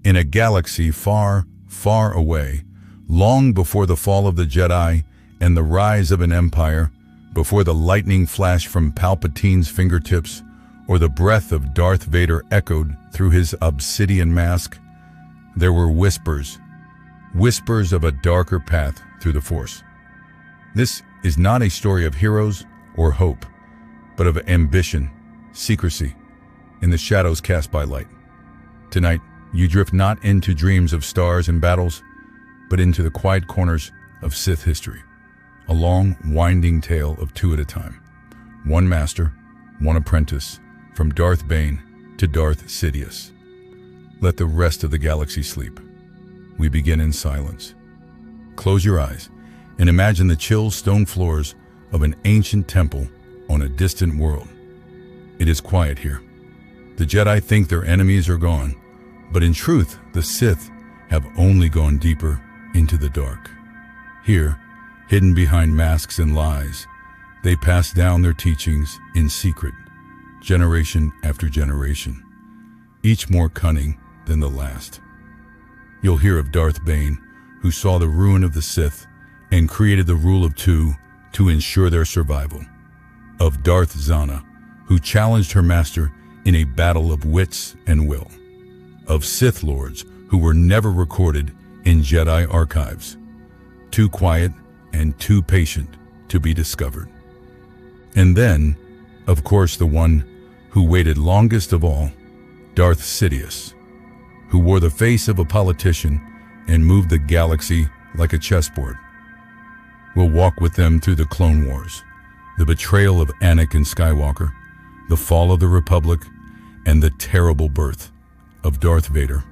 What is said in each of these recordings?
in a galaxy far, far away, long before the fall of the Jedi and the rise of an empire, before the lightning flash from Palpatine's fingertips or the breath of Darth Vader echoed through his obsidian mask, there were whispers of a darker path through the Force. This is not a story of heroes or hope, but of ambition, secrecy, in the shadows cast by light. Tonight, you drift not into dreams of stars and battles, but into the quiet corners of Sith history. A long, winding tale of two at a time. One master, one apprentice, from Darth Bane to Darth Sidious. Let the rest of the galaxy sleep. We begin in silence. Close your eyes and imagine the chill stone floors of an ancient temple on a distant world. It is quiet here. The Jedi think their enemies are gone, but in truth, the Sith have only gone deeper into the dark. Here, hidden behind masks and lies, they pass down their teachings in secret, generation after generation, each more cunning than the last. You'll hear of Darth Bane, who saw the ruin of the Sith and created the rule of two to ensure their survival. Of Darth Zana, who challenged her master in a battle of wits and will. Of Sith Lords who were never recorded in Jedi archives, too quiet and too patient to be discovered. And then, of course, the one who waited longest of all, Darth Sidious, who wore the face of a politician and moved the galaxy like a chessboard. We'll walk with them through the Clone Wars, the betrayal of Anakin Skywalker, the fall of the Republic, and the terrible birth of Darth Vader.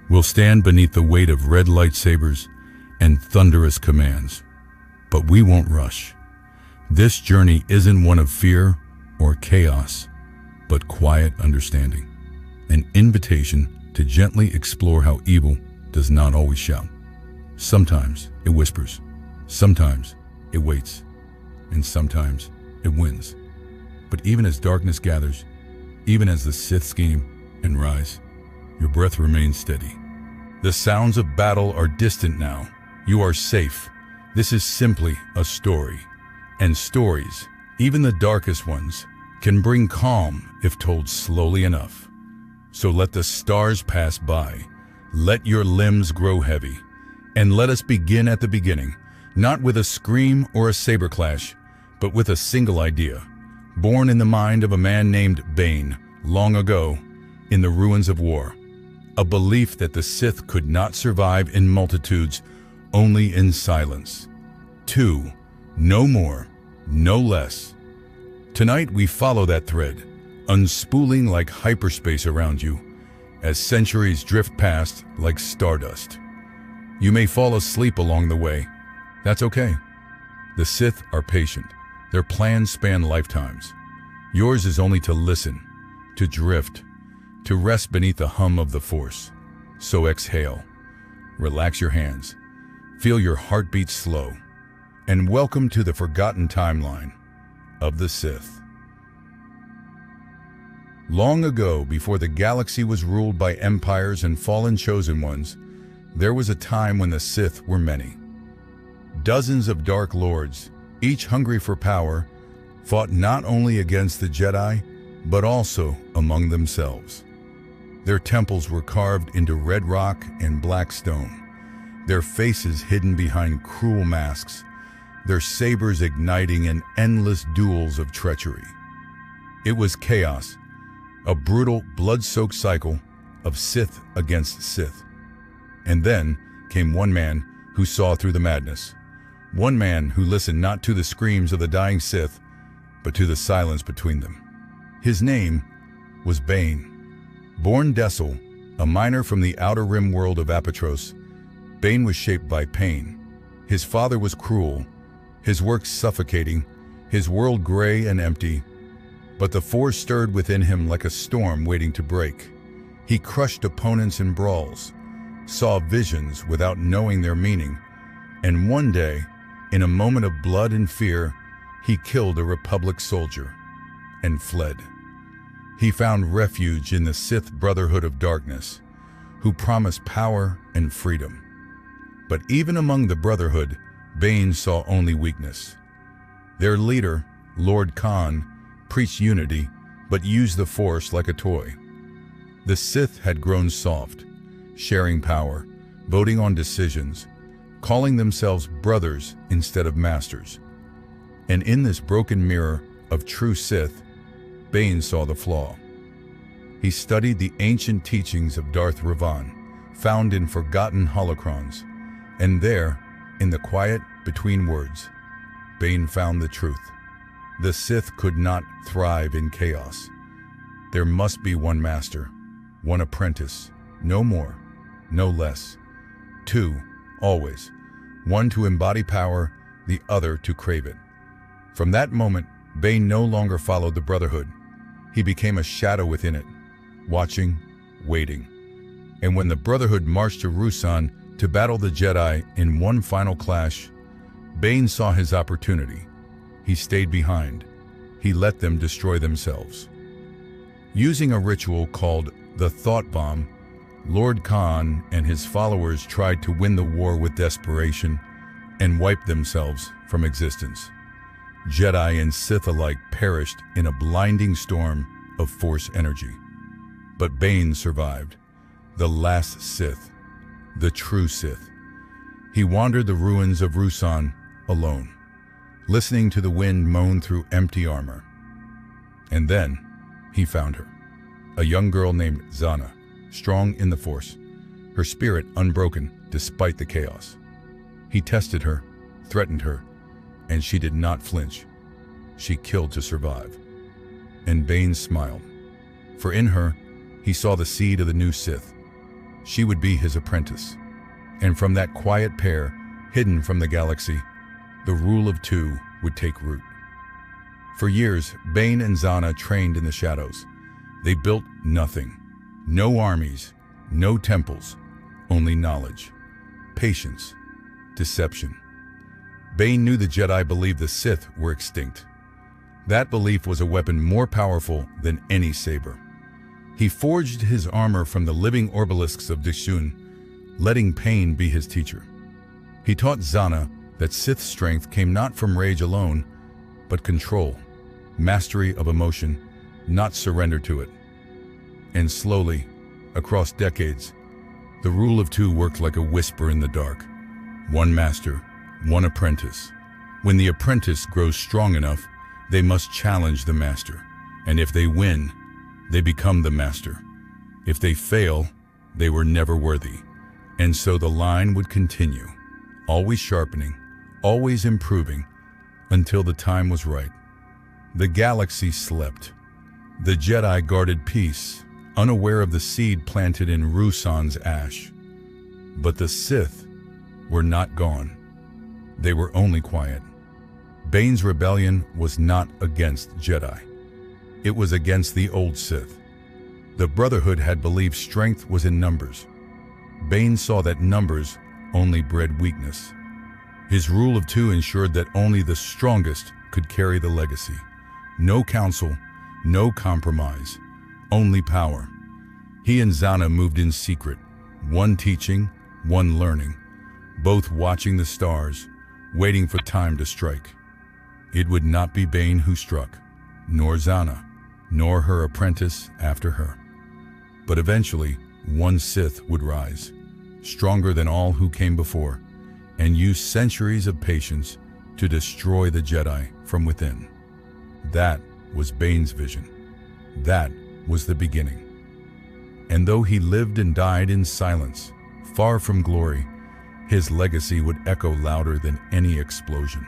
We'll stand beneath the weight of red lightsabers and thunderous commands. But we won't rush. This journey isn't one of fear or chaos, but quiet understanding. An invitation to gently explore how evil does not always shout. Sometimes it whispers, sometimes it waits, and sometimes it wins. But even as darkness gathers, even as the Sith scheme and rise, your breath remains steady. The sounds of battle are distant now. You are safe. This is simply a story. And stories, even the darkest ones, can bring calm if told slowly enough. So let the stars pass by. Let your limbs grow heavy. And let us begin at the beginning, not with a scream or a saber clash, but with a single idea, born in the mind of a man named Bane, long ago, in the ruins of war. A belief that the Sith could not survive in multitudes, only in silence. Two, no more, no less. Tonight we follow that thread, unspooling like hyperspace around you, as centuries drift past like stardust. You may fall asleep along the way. That's okay. The Sith are patient. Their plans span lifetimes. Yours is only to listen, to drift, to rest beneath the hum of the Force. So exhale, relax your hands, feel your heartbeat slow, and welcome to the forgotten timeline of the Sith. Long ago, before the galaxy was ruled by empires and fallen chosen ones, there was a time when the Sith were many. Dozens of Dark Lords, each hungry for power, fought not only against the Jedi, but also among themselves. Their temples were carved into red rock and black stone, their faces hidden behind cruel masks, their sabers igniting in endless duels of treachery. It was chaos, a brutal, blood-soaked cycle of Sith against Sith. And then came one man who saw through the madness, one man who listened not to the screams of the dying Sith, but to the silence between them. His name was Bane. Born Dessel, a miner from the outer rim world of Apatros, Bane was shaped by pain. His father was cruel, his work suffocating, his world gray and empty. But the Force stirred within him like a storm waiting to break. He crushed opponents in brawls, saw visions without knowing their meaning, and one day, in a moment of blood and fear, he killed a Republic soldier and fled. He found refuge in the Sith Brotherhood of Darkness, who promised power and freedom. But even among the Brotherhood, Bane saw only weakness. Their leader, Lord Khan, preached unity, but used the Force like a toy. The Sith had grown soft, sharing power, voting on decisions, calling themselves brothers instead of masters. And in this broken mirror of true Sith, Bane saw the flaw. He studied the ancient teachings of Darth found in forgotten holocrons, and there, in the quiet between words, Bane found the truth. The Sith could not thrive in chaos. There must be one master, one apprentice, no more, no less. Two, always. One to embody power, the other to crave it. From that moment, Bane no longer followed the Brotherhood. He became a shadow within it, watching, waiting. And when the Brotherhood marched to Ruusan to battle the Jedi in one final clash, Bane saw his opportunity. He stayed behind. He let them destroy themselves. Using a ritual called the Thought Bomb, Lord Khan and his followers tried to win the war with desperation and wipe themselves from existence. Jedi and Sith alike perished in a blinding storm of Force energy. But Bane survived, the last Sith, the true Sith. He wandered the ruins of Ruusan alone, listening to the wind moan through empty armor. And then he found her, a young girl named Zana, strong in the Force, her spirit unbroken despite the chaos. He tested her, threatened her, and she did not flinch. She killed to survive. And Bane smiled, for in her, he saw the seed of the new Sith. She would be his apprentice. And from that quiet pair, hidden from the galaxy, the rule of two would take root. For years, Bane and Zana trained in the shadows. They built nothing. No armies, no temples, only knowledge, patience, deception. Bane knew the Jedi believed the Sith were extinct. That belief was a weapon more powerful than any saber. He forged his armor from the living obelisks of Dishun, letting pain be his teacher. He taught Zana that Sith strength came not from rage alone, but control, mastery of emotion, not surrender to it. And slowly, across decades, the rule of two worked like a whisper in the dark. One master, one apprentice. When the apprentice grows strong enough, they must challenge the master. And if they win, they become the master. If they fail, they were never worthy. And so the line would continue, always sharpening, always improving, until the time was right. The galaxy slept. The Jedi guarded peace, unaware of the seed planted in Ruusan's ash. But the Sith were not gone. They were only quiet. Bane's rebellion was not against Jedi. It was against the old Sith. The Brotherhood had believed strength was in numbers. Bane saw that numbers only bred weakness. His rule of two ensured that only the strongest could carry the legacy. No counsel, no compromise, only power. He and Zana moved in secret, one teaching, one learning, both watching the stars, waiting for time to strike. It would not be Bane who struck, nor Zana, nor her apprentice after her. But eventually, one Sith would rise, stronger than all who came before, and use centuries of patience to destroy the Jedi from within. That was Bane's vision. That was the beginning. And though he lived and died in silence, far from glory, his legacy would echo louder than any explosion.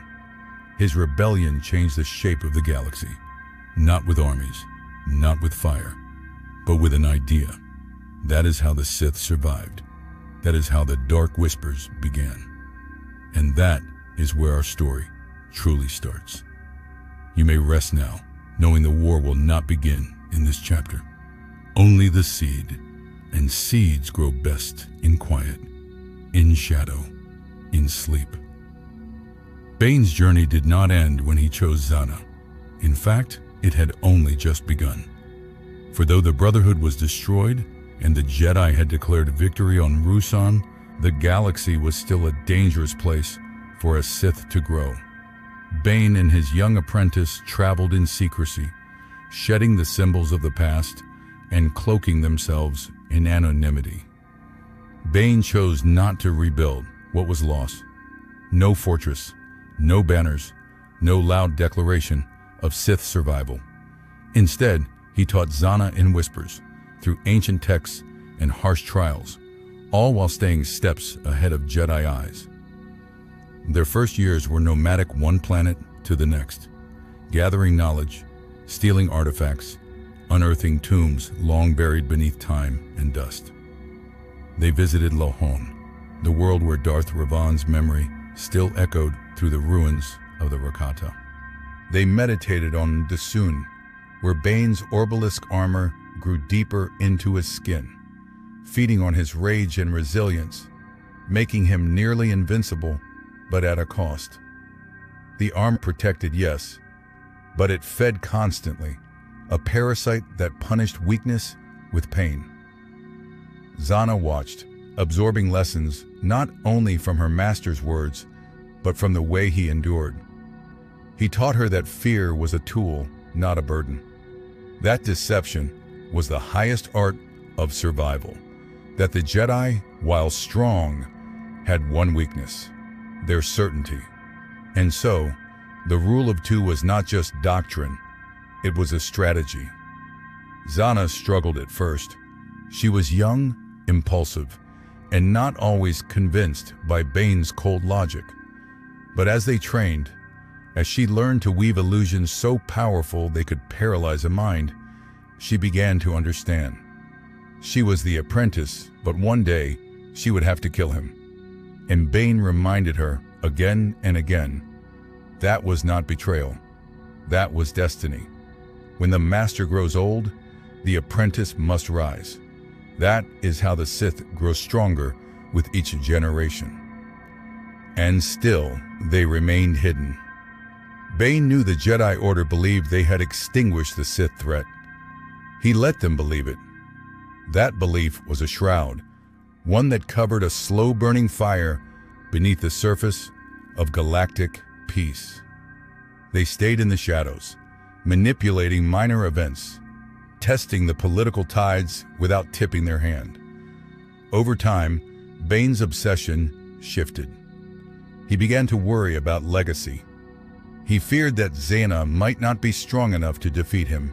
His rebellion changed the shape of the galaxy, not with armies, not with fire, but with an idea. That is how the Sith survived. That is how the Dark Whispers began. And that is where our story truly starts. You may rest now, knowing the war will not begin in this chapter. Only the seed, and seeds grow best in quiet, in shadow, in sleep. Bane's journey did not end when he chose Zana. In fact, it had only just begun. For though the Brotherhood was destroyed and the Jedi had declared victory on Ruusan, the galaxy was still a dangerous place for a Sith to grow. Bane and his young apprentice traveled in secrecy, shedding the symbols of the past and cloaking themselves in anonymity. Bane chose not to rebuild what was lost. No fortress, no banners, no loud declaration of Sith survival. Instead, he taught Zana in whispers, through ancient texts and harsh trials, all while staying steps ahead of Jedi eyes. Their first years were nomadic, one planet to the next, gathering knowledge, stealing artifacts, unearthing tombs long buried beneath time and dust. They visited Lohon, the world where Darth Revan's memory still echoed through the ruins of the Rakata. They meditated on Dasun, where Bane's orbalisk armor grew deeper into his skin, feeding on his rage and resilience, making him nearly invincible, but at a cost. The armor protected, yes, but it fed constantly, a parasite that punished weakness with pain. Zana watched, absorbing lessons not only from her master's words, but from the way he endured. He taught her that fear was a tool, not a burden. That deception was the highest art of survival. That the Jedi, while strong, had one weakness: their certainty. And so, the rule of two was not just doctrine, it was a strategy. Zana struggled at first. She was young, impulsive, and not always convinced by Bane's cold logic. But as they trained, as she learned to weave illusions so powerful they could paralyze a mind, she began to understand. She was the apprentice, but one day she would have to kill him. And Bane reminded her again and again, that was not betrayal. That was destiny. When the master grows old, the apprentice must rise. That is how the Sith grow stronger with each generation. And still, they remained hidden. Bane knew the Jedi Order believed they had extinguished the Sith threat. He let them believe it. That belief was a shroud, one that covered a slow-burning fire beneath the surface of galactic peace. They stayed in the shadows, manipulating minor events, testing the political tides without tipping their hand. Over time, Bane's obsession shifted. He began to worry about legacy. He feared that Zana might not be strong enough to defeat him,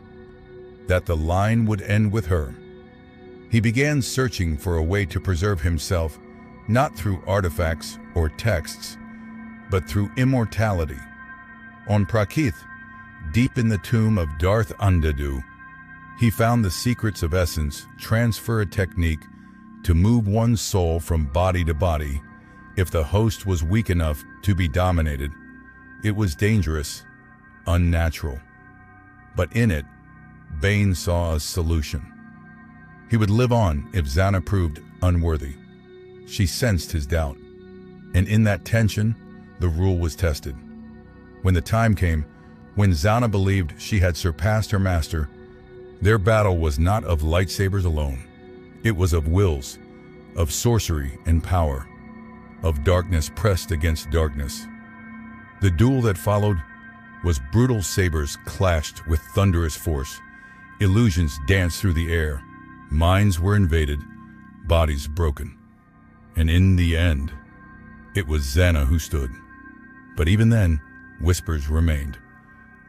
that the line would end with her. He began searching for a way to preserve himself, not through artifacts or texts, but through immortality. On Prakith, deep in the tomb of Darth Undadu, he found the secrets of essence, transfer a technique to move one's soul from body to body if the host was weak enough to be dominated. It was dangerous, unnatural. But in it, Bane saw a solution. He would live on if Zana proved unworthy. She sensed his doubt, and in that tension, the rule was tested. When the time came, when Zana believed she had surpassed her master, their battle was not of lightsabers alone. It was of wills, of sorcery and power, of darkness pressed against darkness. The duel that followed was brutal. Sabers clashed with thunderous force. Illusions danced through the air. Minds were invaded, bodies broken. And in the end, it was Zana who stood. But even then, whispers remained.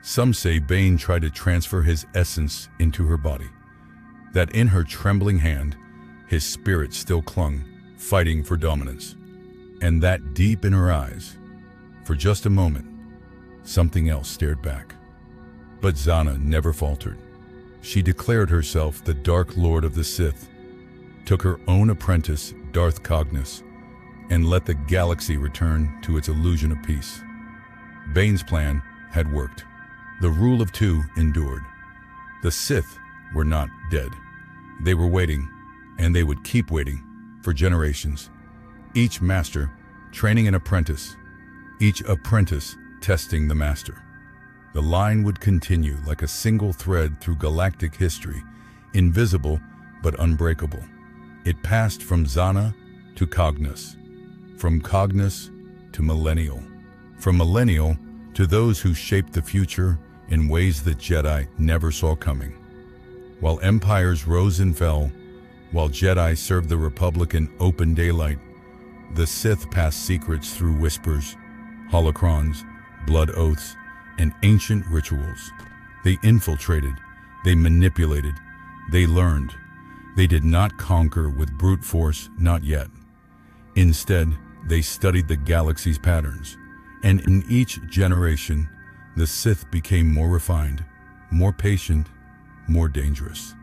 Some say Bane tried to transfer his essence into her body, that in her trembling hand, his spirit still clung, fighting for dominance. And that deep in her eyes, for just a moment, something else stared back. But Zana never faltered. She declared herself the Dark Lord of the Sith, took her own apprentice, Darth Cognis, and let the galaxy return to its illusion of peace. Bane's plan had worked. The rule of two endured. The Sith were not dead. They were waiting, and they would keep waiting for generations. Each master training an apprentice, each apprentice testing the master. The line would continue like a single thread through galactic history, invisible but unbreakable. It passed from Zana to Cognos, from Cognos to Millennial, from Millennial to those who shaped the future in ways that Jedi never saw coming. While empires rose and fell, while Jedi served the Republic in open daylight, the Sith passed secrets through whispers, holocrons, blood oaths, and ancient rituals. They infiltrated, they manipulated, they learned. They did not conquer with brute force, not yet. Instead, they studied the galaxy's patterns, and in each generation, the Sith became more refined, more patient, more dangerous.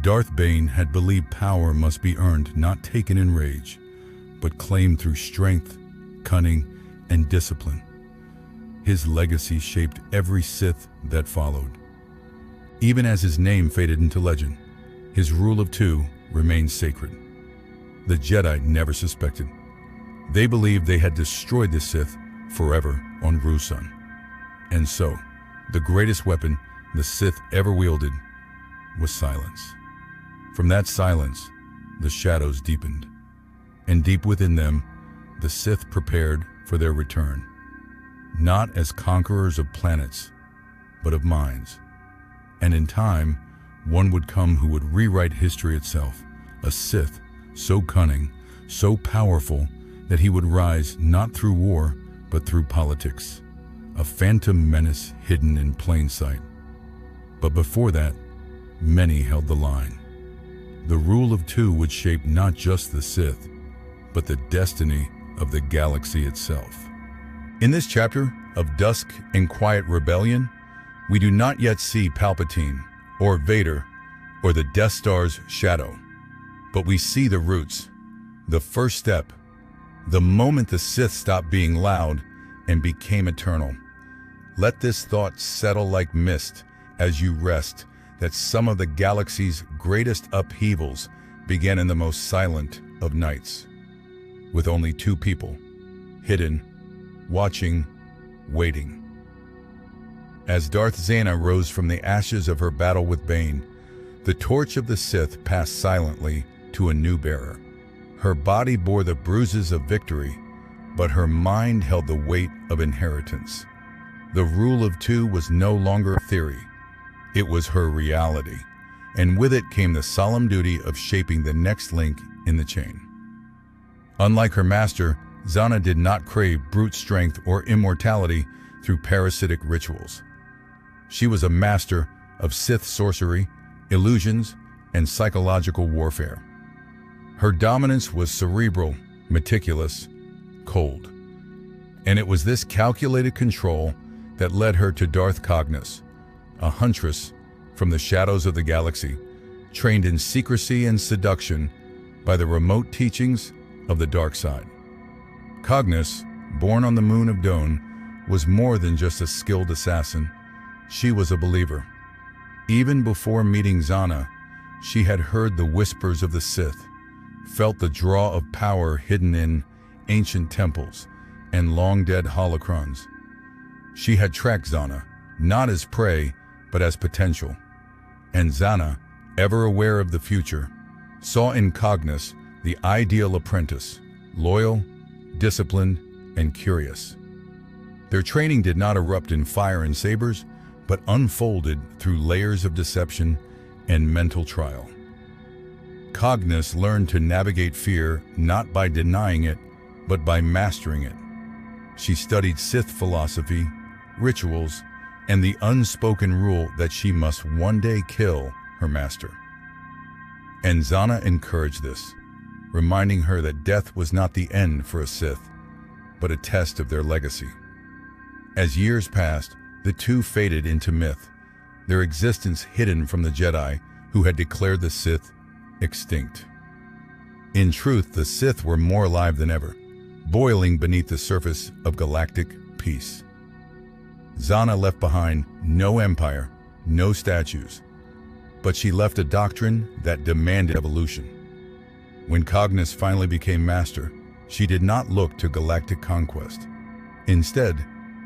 Darth Bane had believed power must be earned, not taken in rage, but claimed through strength, cunning, and discipline. His legacy shaped every Sith that followed. Even as his name faded into legend, his rule of two remained sacred. The Jedi never suspected. They believed they had destroyed the Sith forever on Ruusan. And so, the greatest weapon the Sith ever wielded was silence. From that silence, the shadows deepened. And deep within them, the Sith prepared for their return. Not as conquerors of planets, but of minds. And in time, one would come who would rewrite history itself, a Sith so cunning, so powerful, that he would rise not through war, but through politics, a phantom menace hidden in plain sight. But before that, many held the line. The rule of two would shape not just the Sith, but the destiny of the galaxy itself. In this chapter of Dusk and Quiet Rebellion, we do not yet see Palpatine, or Vader, or the Death Star's shadow, but we see the roots, the first step, the moment the Sith stopped being loud and became eternal. Let this thought settle like mist as you rest, that some of the galaxy's greatest upheavals began in the most silent of nights, with only two people, hidden, watching, waiting. As Darth Zana rose from the ashes of her battle with Bane, the torch of the Sith passed silently to a new bearer. Her body bore the bruises of victory, but her mind held the weight of inheritance. The rule of two was no longer a theory. It was her reality, and with it came the solemn duty of shaping the next link in the chain. Unlike her master, Zana did not crave brute strength or immortality through parasitic rituals. She was a master of Sith sorcery, illusions, and psychological warfare. Her dominance was cerebral, meticulous, cold. And it was this calculated control that led her to Darth Cognos, a huntress from the shadows of the galaxy, trained in secrecy and seduction by the remote teachings of the dark side. Cognos, born on the moon of Done, was more than just a skilled assassin. She was a believer. Even before meeting Zana, she had heard the whispers of the Sith, felt the draw of power hidden in ancient temples and long-dead holocrons. She had tracked Zana, not as prey, but as potential. And Zana, ever aware of the future, saw in Cognos the ideal apprentice, loyal, disciplined, and curious. Their training did not erupt in fire and sabers, but unfolded through layers of deception and mental trial. Cognos learned to navigate fear not by denying it, but by mastering it. She studied Sith philosophy, rituals, and the unspoken rule that she must one day kill her master. And Zana encouraged this, reminding her that death was not the end for a Sith, but a test of their legacy. As years passed, the two faded into myth, their existence hidden from the Jedi who had declared the Sith extinct. In truth, the Sith were more alive than ever, boiling beneath the surface of galactic peace. Zana left behind no empire, no statues, but she left a doctrine that demanded evolution. When Cognos finally became master, she did not look to galactic conquest. Instead,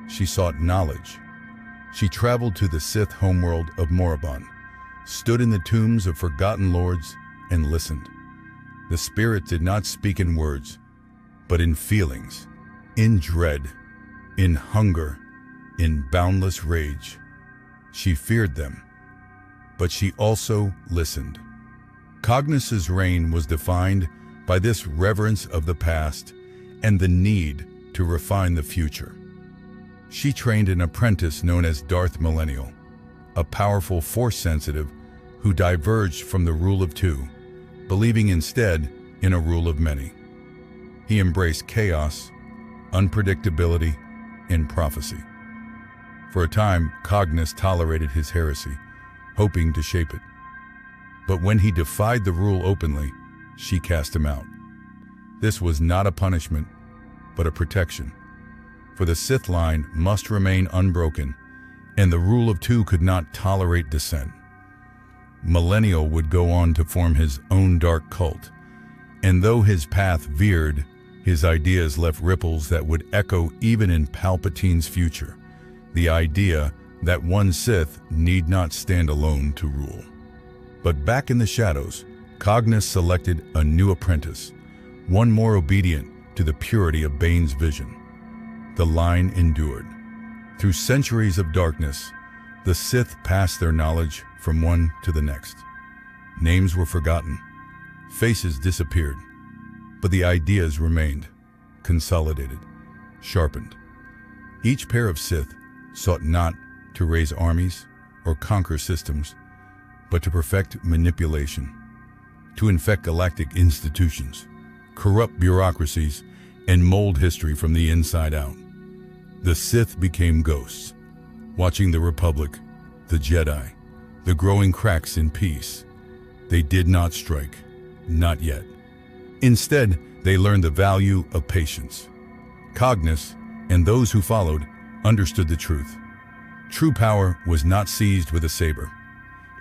she sought knowledge. She traveled to the Sith homeworld of Morabon, stood in the tombs of forgotten lords, and listened. The spirit did not speak in words, but in feelings, in dread, in hunger, in boundless rage. She feared them, but she also listened. Cognus's reign was defined by this reverence of the past and the need to refine the future. She trained an apprentice known as Darth Millennial, a powerful Force-sensitive who diverged from the rule of two, believing instead in a rule of many. He embraced chaos, unpredictability, and prophecy. For a time, Cognus tolerated his heresy, hoping to shape it. But when he defied the rule openly, she cast him out. This was not a punishment, but a protection. For the Sith line must remain unbroken, and the rule of two could not tolerate dissent. Millennial would go on to form his own dark cult, and though his path veered, his ideas left ripples that would echo even in Palpatine's future, the idea that one Sith need not stand alone to rule. But back in the shadows, Cognus selected a new apprentice, one more obedient to the purity of Bane's vision. The line endured. Through centuries of darkness, the Sith passed their knowledge from one to the next. Names were forgotten, faces disappeared, but the ideas remained, consolidated, sharpened. Each pair of Sith sought not to raise armies or conquer systems, but to perfect manipulation, to infect galactic institutions, corrupt bureaucracies, and mold history from the inside out. The Sith became ghosts, watching the Republic, the Jedi, the growing cracks in peace. They did not strike, not yet. Instead, they learned the value of patience. Cognus, and those who followed, understood the truth. True power was not seized with a saber.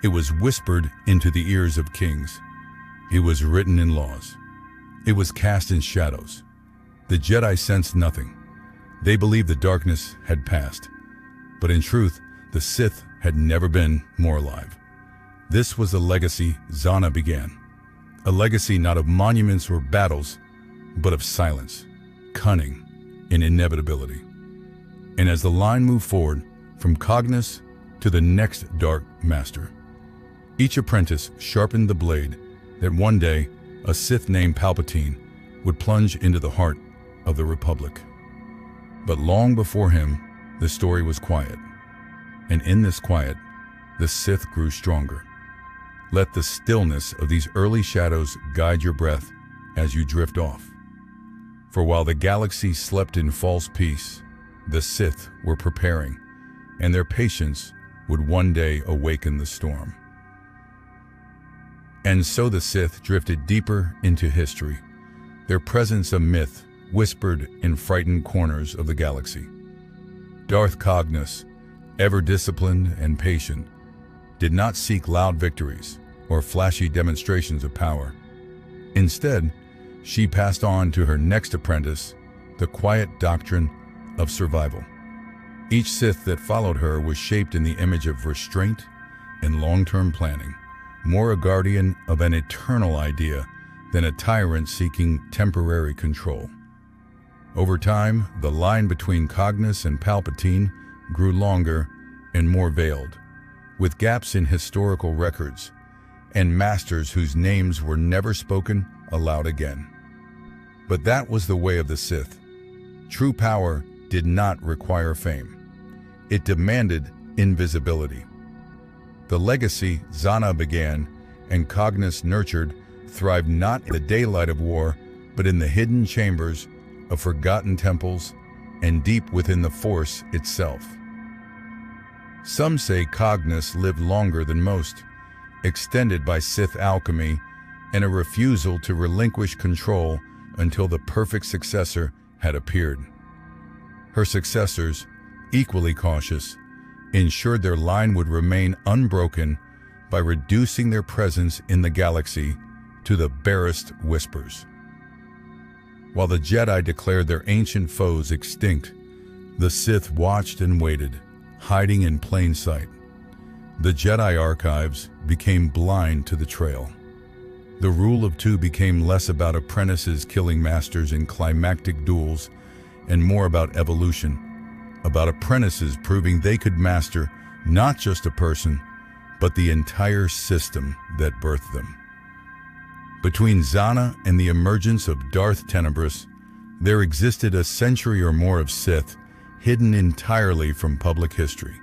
It was whispered into the ears of kings. It was written in laws. It was cast in shadows. The Jedi sensed nothing. They believed the darkness had passed. But in truth, the Sith had never been more alive. This was the legacy Zana began. A legacy not of monuments or battles, but of silence, cunning, and inevitability. And as the line moved forward, from Cognus to the next Dark Master, each apprentice sharpened the blade that one day a Sith named Palpatine would plunge into the heart of the Republic. But long before him, the story was quiet. And in this quiet, the Sith grew stronger. Let the stillness of these early shadows guide your breath as you drift off. For while the galaxy slept in false peace, the Sith were preparing, and their patience would one day awaken the storm. And so the Sith drifted deeper into history, their presence a myth whispered in frightened corners of the galaxy. Darth Cognus, ever disciplined and patient, did not seek loud victories or flashy demonstrations of power. Instead, she passed on to her next apprentice the quiet doctrine of survival. Each Sith that followed her was shaped in the image of restraint and long-term planning, more a guardian of an eternal idea than a tyrant seeking temporary control. Over time, the line between Cognus and Palpatine grew longer and more veiled, with gaps in historical records and masters whose names were never spoken aloud again. But that was the way of the Sith. True power did not require fame. It demanded invisibility. The legacy Zana began and Cognus nurtured thrived not in the daylight of war, but in the hidden chambers of forgotten temples and deep within the Force itself. Some say Cognus lived longer than most, extended by Sith alchemy and a refusal to relinquish control until the perfect successor had appeared. Her successors, equally cautious, ensured their line would remain unbroken by reducing their presence in the galaxy to the barest whispers. While the Jedi declared their ancient foes extinct, the Sith watched and waited, hiding in plain sight. The Jedi archives became blind to the trail. The rule of two became less about apprentices killing masters in climactic duels and more about evolution, about apprentices proving they could master not just a person, but the entire system that birthed them. Between Zana and the emergence of Darth Tenebrous, there existed a century or more of Sith hidden entirely from public history,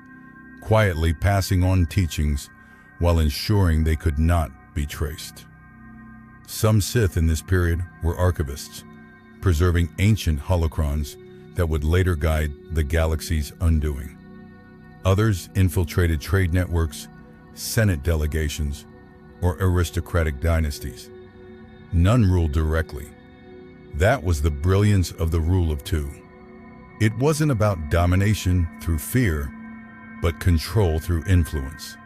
quietly passing on teachings while ensuring they could not be traced. Some Sith in this period were archivists, preserving ancient holocrons that would later guide the galaxy's undoing. Others infiltrated trade networks, Senate delegations, or aristocratic dynasties. None ruled directly. That was the brilliance of the rule of two. It wasn't about domination through fear, but control through influence.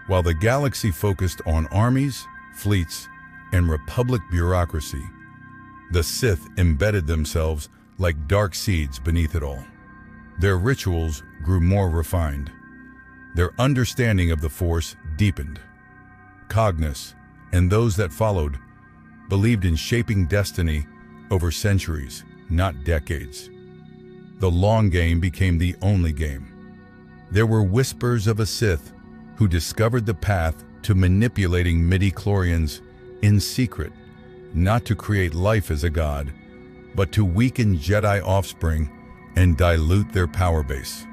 While the galaxy focused on armies, fleets, and republic bureaucracy, the Sith embedded themselves like dark seeds beneath it all. Their rituals grew more refined. Their understanding of the Force deepened. Cognos, and those that followed, believed in shaping destiny over centuries, not decades. The long game became the only game. There were whispers of a Sith who discovered the path to manipulating midi-chlorians in secret, not to create life as a god, but to weaken Jedi offspring and dilute their power base.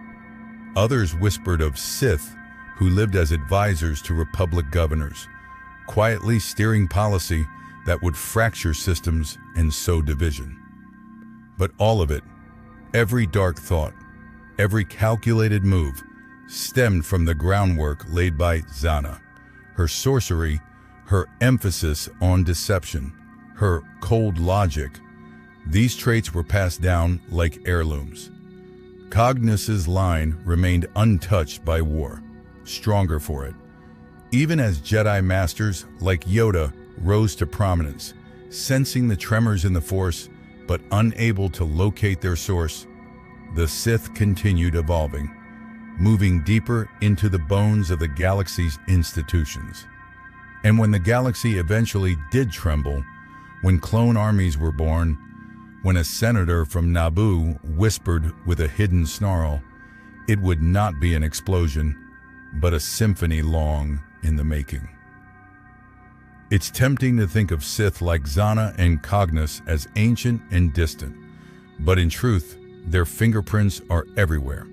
Others whispered of Sith who lived as advisors to Republic governors, quietly steering policy that would fracture systems and sow division. But all of it, every dark thought, every calculated move, stemmed from the groundwork laid by Zana, her sorcery, her emphasis on deception, her cold logic. These traits were passed down like heirlooms. Cognos's line remained untouched by war, stronger for it. Even as Jedi masters like Yoda rose to prominence, sensing the tremors in the Force but unable to locate their source, the Sith continued evolving, moving deeper into the bones of the galaxy's institutions. And when the galaxy eventually did tremble, when clone armies were born, when a senator from Naboo whispered with a hidden snarl, it would not be an explosion, but a symphony long in the making. It's tempting to think of Sith like Zana and Cognos as ancient and distant, but in truth, their fingerprints are everywhere.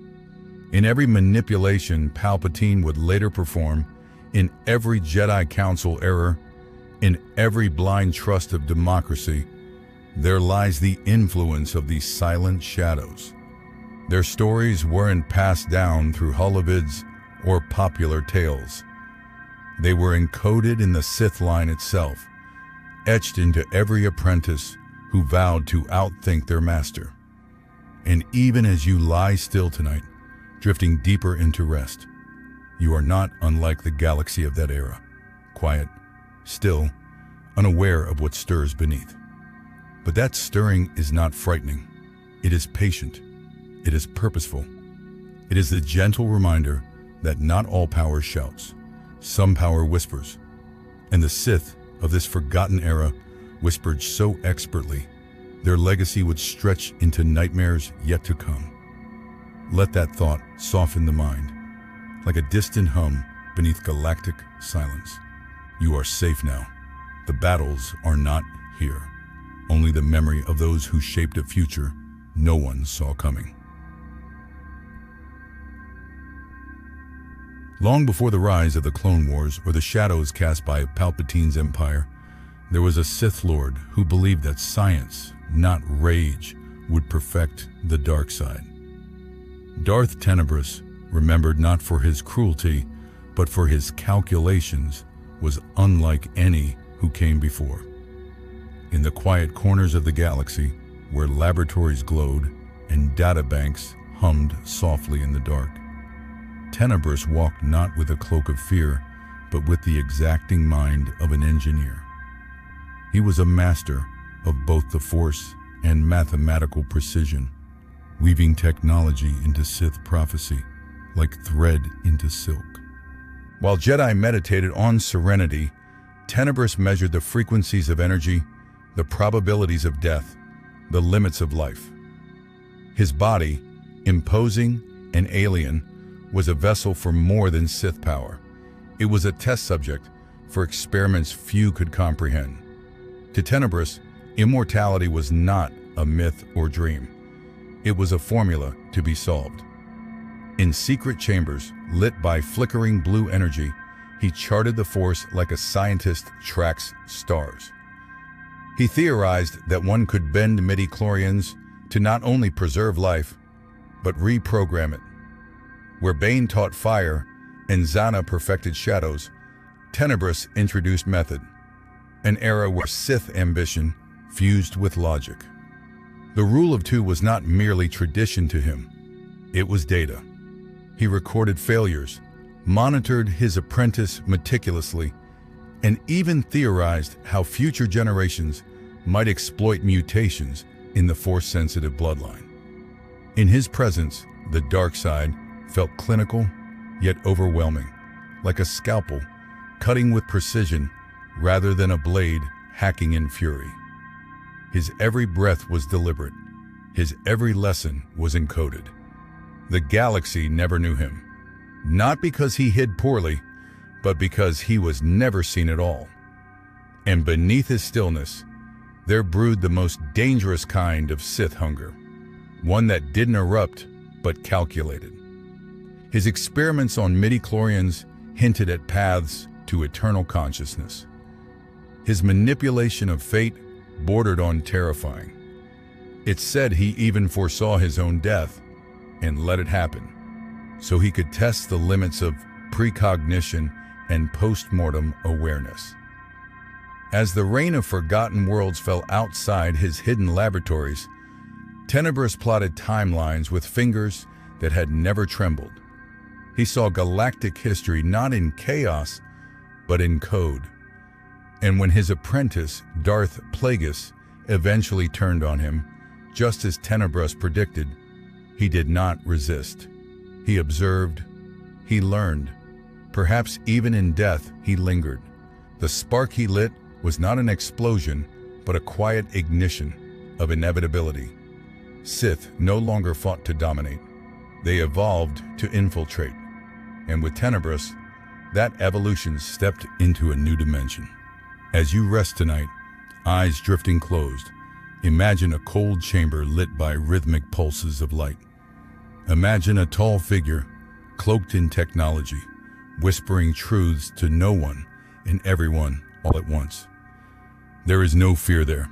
In every manipulation Palpatine would later perform, in every Jedi Council error, in every blind trust of democracy, there lies the influence of these silent shadows. Their stories weren't passed down through holovids or popular tales. They were encoded in the Sith line itself, etched into every apprentice who vowed to outthink their master. And even as you lie still tonight, drifting deeper into rest, you are not unlike the galaxy of that era, quiet, still, unaware of what stirs beneath. But that stirring is not frightening. It is patient. It is purposeful. It is the gentle reminder that not all power shouts. Some power whispers. And the Sith of this forgotten era whispered so expertly, their legacy would stretch into nightmares yet to come. Let that thought soften the mind, like a distant hum beneath galactic silence. You are safe now. The battles are not here. Only the memory of those who shaped a future no one saw coming. Long before the rise of the Clone Wars or the shadows cast by Palpatine's empire, there was a Sith Lord who believed that science, not rage, would perfect the dark side. Darth Tenebrous, remembered not for his cruelty, but for his calculations, was unlike any who came before. In the quiet corners of the galaxy, where laboratories glowed and databanks hummed softly in the dark, Tenebrous walked not with a cloak of fear, but with the exacting mind of an engineer. He was a master of both the Force and mathematical precision, weaving technology into Sith prophecy like thread into silk. While Jedi meditated on serenity, Tenebrous measured the frequencies of energy, the probabilities of death, the limits of life. His body, imposing and alien, was a vessel for more than Sith power. It was a test subject for experiments few could comprehend. To Tenebrous, immortality was not a myth or dream. It was a formula to be solved. In secret chambers, lit by flickering blue energy, he charted the Force like a scientist tracks stars. He theorized that one could bend midi-chlorians to not only preserve life, but reprogram it. Where Bane taught fire and Zana perfected shadows, Tenebrous introduced method, an era where Sith ambition fused with logic. The rule of two was not merely tradition to him, it was data. He recorded failures, monitored his apprentice meticulously, and even theorized how future generations might exploit mutations in the Force-sensitive bloodline. In his presence, the dark side felt clinical, yet overwhelming, like a scalpel cutting with precision rather than a blade hacking in fury. His every breath was deliberate. His every lesson was encoded. The galaxy never knew him, not because he hid poorly, but because he was never seen at all. And beneath his stillness, there brewed the most dangerous kind of Sith hunger, one that didn't erupt, but calculated. His experiments on midi-chlorians hinted at paths to eternal consciousness. His manipulation of fate bordered on terrifying. It's said he even foresaw his own death and let it happen, so he could test the limits of precognition and post-mortem awareness. As the reign of forgotten worlds fell outside his hidden laboratories, Tenebrous plotted timelines with fingers that had never trembled. He saw galactic history not in chaos, but in code. And when his apprentice, Darth Plagueis, eventually turned on him, just as Tenebrous predicted, he did not resist. He observed, he learned. Perhaps even in death, he lingered. The spark he lit was not an explosion, but a quiet ignition of inevitability. Sith no longer fought to dominate. They evolved to infiltrate. And with Tenebrous, that evolution stepped into a new dimension. As you rest tonight, eyes drifting closed, imagine a cold chamber lit by rhythmic pulses of light. Imagine a tall figure, cloaked in technology, whispering truths to no one and everyone all at once. There is no fear there,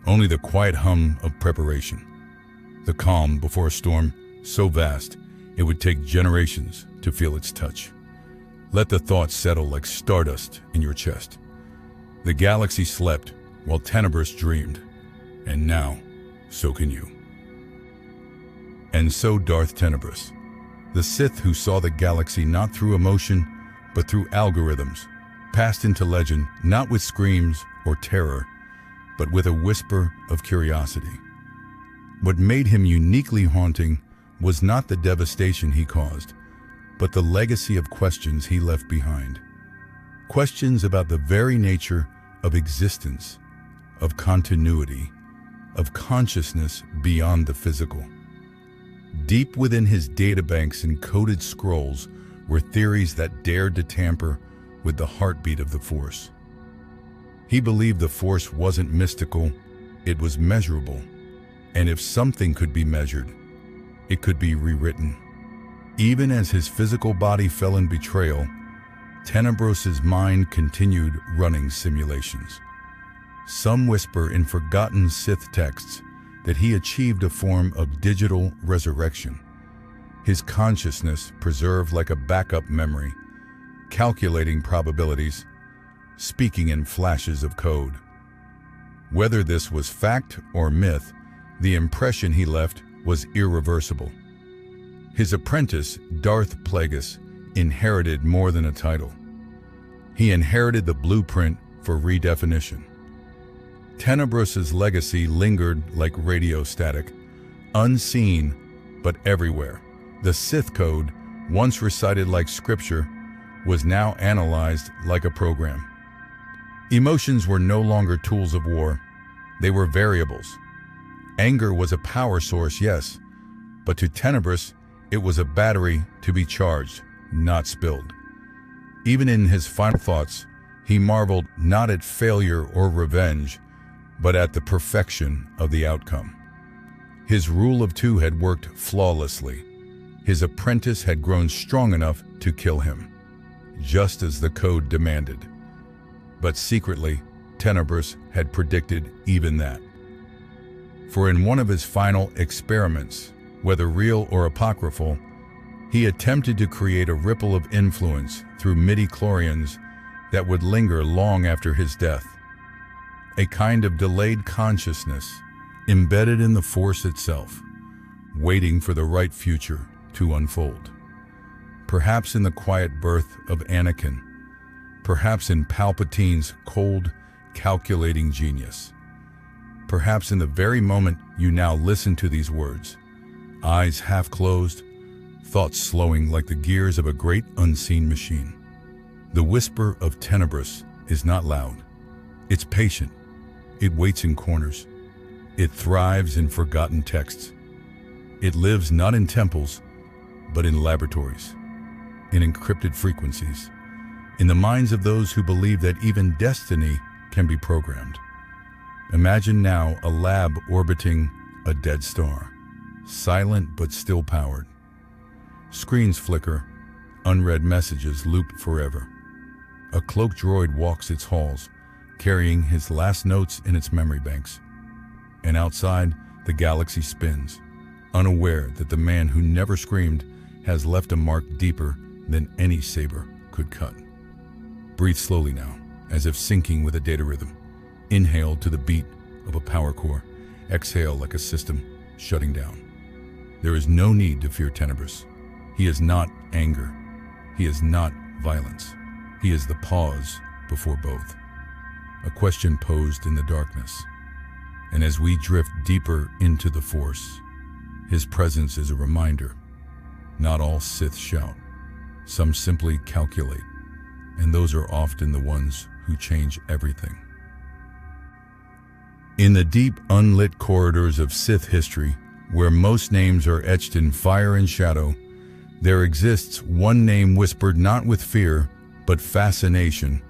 only the quiet hum of preparation. The calm before a storm so vast it would take generations to feel its touch. Let the thoughts settle like stardust in your chest. The galaxy slept while Tenebrous dreamed, and now, so can you. And so Darth Tenebrous, the Sith who saw the galaxy not through emotion, but through algorithms, passed into legend not with screams or terror, but with a whisper of curiosity. What made him uniquely haunting was not the devastation he caused, but the legacy of questions he left behind. Questions about the very nature of existence, of continuity, of consciousness beyond the physical. Deep within his databanks and coded scrolls were theories that dared to tamper with the heartbeat of the Force. He believed the Force wasn't mystical, it was measurable. And if something could be measured, it could be rewritten. Even as his physical body fell in betrayal, Tenebrous's mind continued running simulations. Some whisper in forgotten Sith texts that he achieved a form of digital resurrection, his consciousness preserved like a backup memory, calculating probabilities, speaking in flashes of code. Whether this was fact or myth, the impression he left was irreversible. His apprentice, Darth Plagueis, inherited more than a title. He inherited the blueprint for redefinition. Tenebrous's legacy lingered like radio static, unseen but everywhere. The Sith code, once recited like scripture, was now analyzed like a program. Emotions were no longer tools of war. They were variables. Anger was a power source, yes, but to Tenebris, it was a battery to be charged, not spilled. Even in his final thoughts, he marveled not at failure or revenge, but at the perfection of the outcome. His rule of two had worked flawlessly. His apprentice had grown strong enough to kill him, just as the code demanded. But secretly, Tenebris had predicted even that. For in one of his final experiments, whether real or apocryphal, he attempted to create a ripple of influence through midi-chlorians that would linger long after his death. A kind of delayed consciousness embedded in the Force itself, waiting for the right future to unfold. Perhaps in the quiet birth of Anakin, perhaps in Palpatine's cold, calculating genius. Perhaps in the very moment you now listen to these words, eyes half closed, thoughts slowing like the gears of a great unseen machine. The whisper of Tenebris is not loud. It's patient. It waits in corners. It thrives in forgotten texts. It lives not in temples, but in laboratories, in encrypted frequencies, in the minds of those who believe that even destiny can be programmed. Imagine now a lab orbiting a dead star, silent but still powered. Screens flicker, unread messages loop forever. A cloaked droid walks its halls, carrying his last notes in its memory banks. And outside, the galaxy spins, unaware that the man who never screamed has left a mark deeper than any saber could cut. Breathe slowly now, as if syncing with a data rhythm. Inhale to the beat of a power core. Exhale like a system shutting down. There is no need to fear Tenebris. He is not anger. He is not violence. He is the pause before both. A question posed in the darkness. And as we drift deeper into the Force, his presence is a reminder. Not all Sith shout. Some simply calculate. And those are often the ones who change everything. In the deep, unlit corridors of Sith history, where most names are etched in fire and shadow, there exists one name whispered not with fear, but fascination: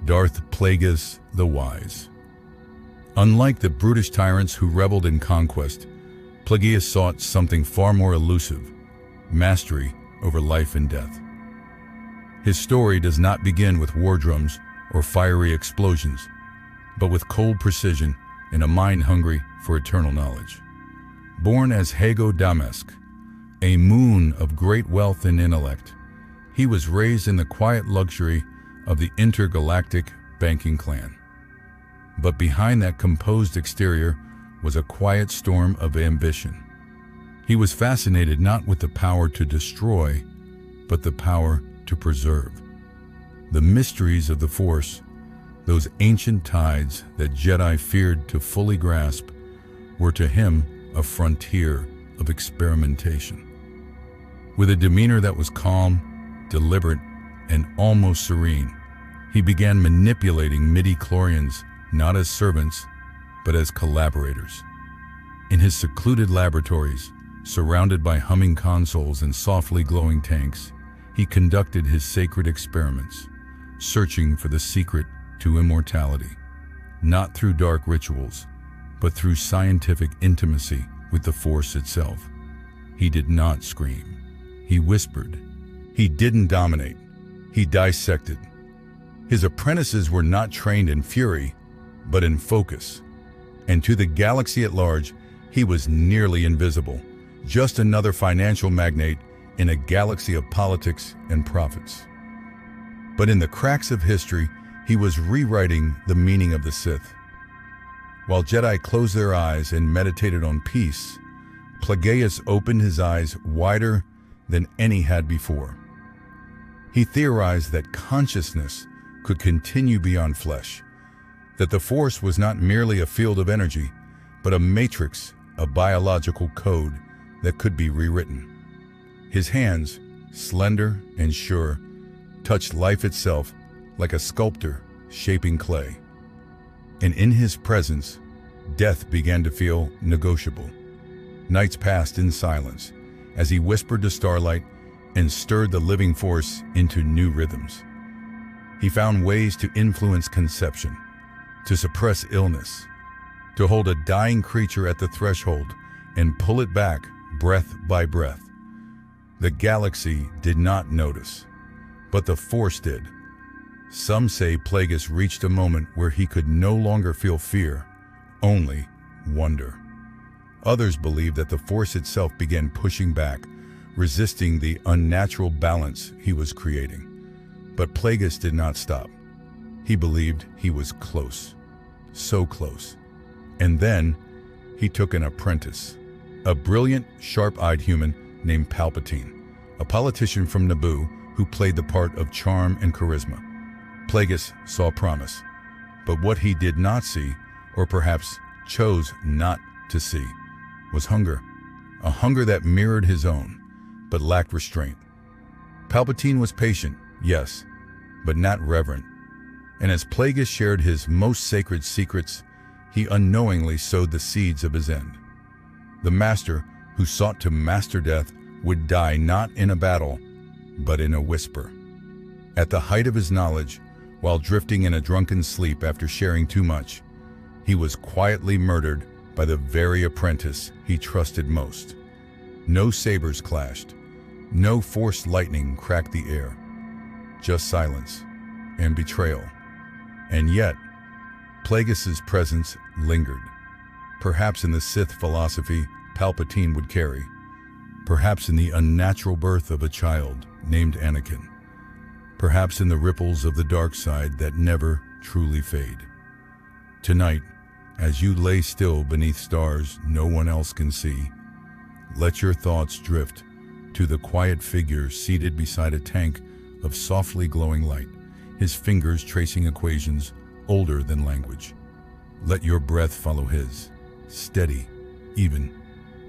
Darth Plagueis the Wise. Unlike the brutish tyrants who reveled in conquest, Plagueis sought something far more elusive: mastery over life and death. His story does not begin with war drums or fiery explosions, but with cold precision and a mind hungry for eternal knowledge. Born as Hago Damask, a moon of great wealth and intellect, he was raised in the quiet luxury of the intergalactic banking clan. But behind that composed exterior was a quiet storm of ambition. He was fascinated not with the power to destroy, but the power to preserve. The mysteries of the Force, those ancient tides that Jedi feared to fully grasp, were to him a frontier of experimentation. With a demeanor that was calm, deliberate, and almost serene, he began manipulating midi-chlorians not as servants, but as collaborators. In his secluded laboratories, surrounded by humming consoles and softly glowing tanks, he conducted his sacred experiments, searching for the secret to immortality, not through dark rituals, but through scientific intimacy with the Force itself. He did not scream. He whispered. He didn't dominate. He dissected. His apprentices were not trained in fury, but in focus. And to the galaxy at large, he was nearly invisible, just another financial magnate in a galaxy of politics and profits. But in the cracks of history, he was rewriting the meaning of the Sith. While Jedi closed their eyes and meditated on peace, Plagueis opened his eyes wider than any had before. He theorized that consciousness could continue beyond flesh, that the Force was not merely a field of energy, but a matrix, a biological code that could be rewritten. His hands, slender and sure, touched life itself like a sculptor shaping clay. And in his presence, death began to feel negotiable. Nights passed in silence as he whispered to starlight and stirred the living force into new rhythms. He found ways to influence conception, to suppress illness, to hold a dying creature at the threshold and pull it back breath by breath. The galaxy did not notice, but the Force did. Some say Plagueis reached a moment where he could no longer feel fear, only wonder. Others believe that the Force itself began pushing back, resisting the unnatural balance he was creating. But Plagueis did not stop. He believed he was close, so close. And then he took an apprentice, a brilliant, sharp-eyed human named Palpatine, a politician from Naboo who played the part of charm and charisma. Plagueis saw promise, but what he did not see, or perhaps chose not to see, was hunger. A hunger that mirrored his own, but lacked restraint. Palpatine was patient, yes, but not reverent. And as Plagueis shared his most sacred secrets, he unknowingly sowed the seeds of his end. The master who sought to master death would die not in a battle, but in a whisper. At the height of his knowledge, while drifting in a drunken sleep after sharing too much, he was quietly murdered by the very apprentice he trusted most. No sabers clashed, no forced lightning cracked the air, just silence and betrayal. And yet, Plagueis' presence lingered, perhaps in the Sith philosophy Palpatine would carry, perhaps in the unnatural birth of a child named Anakin, perhaps in the ripples of the dark side that never truly fade. Tonight, as you lay still beneath stars no one else can see, let your thoughts drift to the quiet figure seated beside a tank of softly glowing light, his fingers tracing equations older than language. Let your breath follow his, steady, even,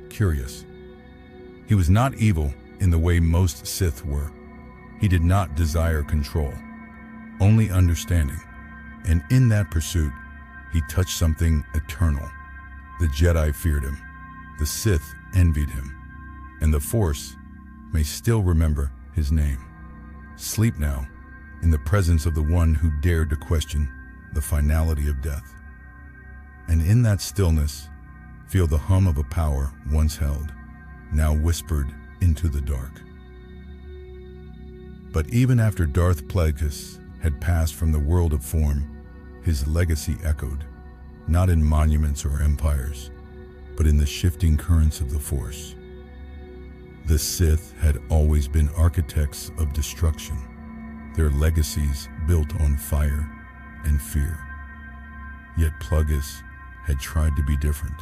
curious. He was not evil in the way most Sith were. He did not desire control, only understanding. And in that pursuit, he touched something eternal. The Jedi feared him, the Sith envied him, and the Force may still remember his name. Sleep now, in the presence of the one who dared to question the finality of death. And in that stillness, feel the hum of a power once held, now whispered into the dark. But even after Darth Plagueis had passed from the world of form, his legacy echoed, not in monuments or empires, but in the shifting currents of the Force. The Sith had always been architects of destruction, their legacies built on fire and fear. Yet Plagueis had tried to be different.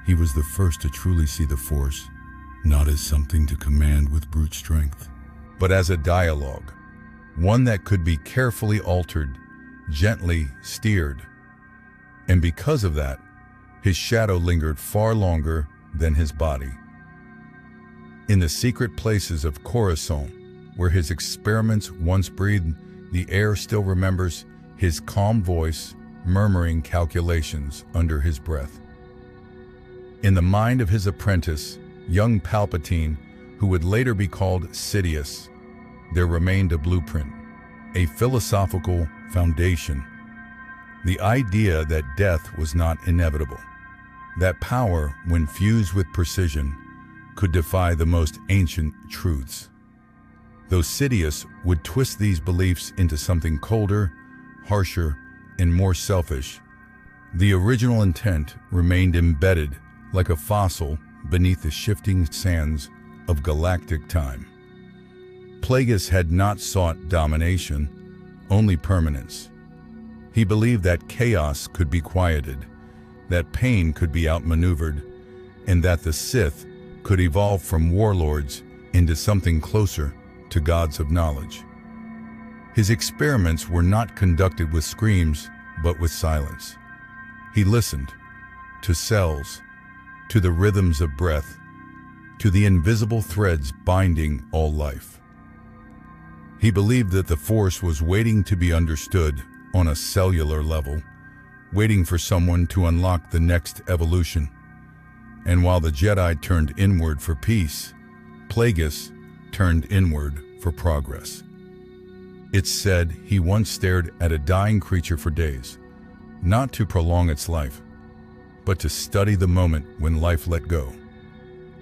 He was the first to truly see the Force, not as something to command with brute strength, but as a dialogue, one that could be carefully altered, gently steered. And because of that, his shadow lingered far longer than his body. In the secret places of Coruscant, where his experiments once breathed, the air still remembers his calm voice murmuring calculations under his breath. In the mind of his apprentice, young Palpatine, who would later be called Sidious, there remained a blueprint, a philosophical foundation. The idea that death was not inevitable, that power, when fused with precision, could defy the most ancient truths. Though Sidious would twist these beliefs into something colder, harsher, and more selfish, the original intent remained embedded like a fossil beneath the shifting sands of galactic time. Plagueis had not sought domination, only permanence. He believed that chaos could be quieted, that pain could be outmaneuvered, and that the Sith could evolve from warlords into something closer to gods of knowledge. His experiments were not conducted with screams, but with silence. He listened to cells, to the rhythms of breath, to the invisible threads binding all life. He believed that the Force was waiting to be understood on a cellular level, waiting for someone to unlock the next evolution. And while the Jedi turned inward for peace, Plagueis turned inward for progress. It's said he once stared at a dying creature for days, not to prolong its life, but to study the moment when life let go.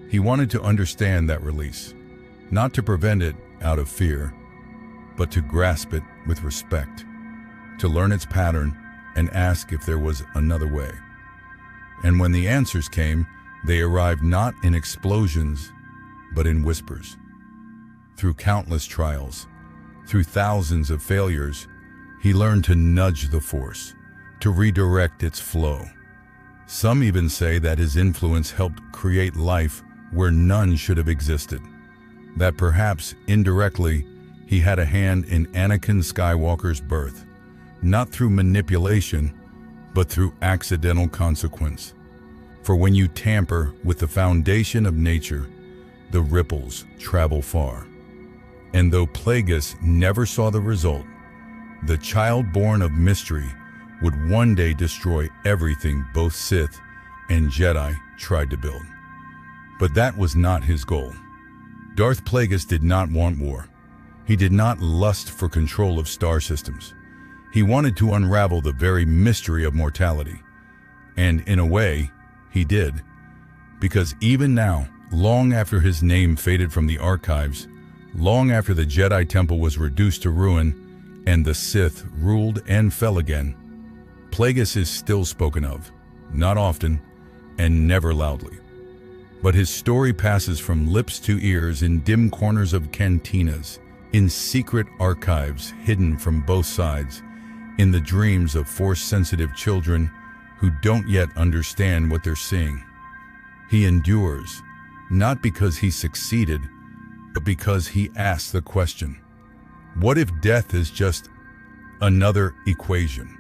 He wanted to understand that release, not to prevent it out of fear, but to grasp it with respect, to learn its pattern and ask if there was another way. And when the answers came, they arrived not in explosions, but in whispers. Through countless trials, through thousands of failures, he learned to nudge the Force, to redirect its flow. Some even say that his influence helped create life where none should have existed, that perhaps indirectly he had a hand in Anakin Skywalker's birth, not through manipulation, but through accidental consequence. For when you tamper with the foundation of nature, the ripples travel far. And though Plagueis never saw the result, the child born of mystery would one day destroy everything both Sith and Jedi tried to build. But that was not his goal. Darth Plagueis did not want war. He did not lust for control of star systems. He wanted to unravel the very mystery of mortality. And in a way, he did. Because even now, long after his name faded from the archives, long after the Jedi Temple was reduced to ruin and the Sith ruled and fell again, Plagueis is still spoken of, not often and never loudly. But his story passes from lips to ears in dim corners of cantinas, in secret archives hidden from both sides, in the dreams of Force-sensitive children who don't yet understand what they're seeing. He endures, not because he succeeded, but because he asked the question, what if death is just another equation?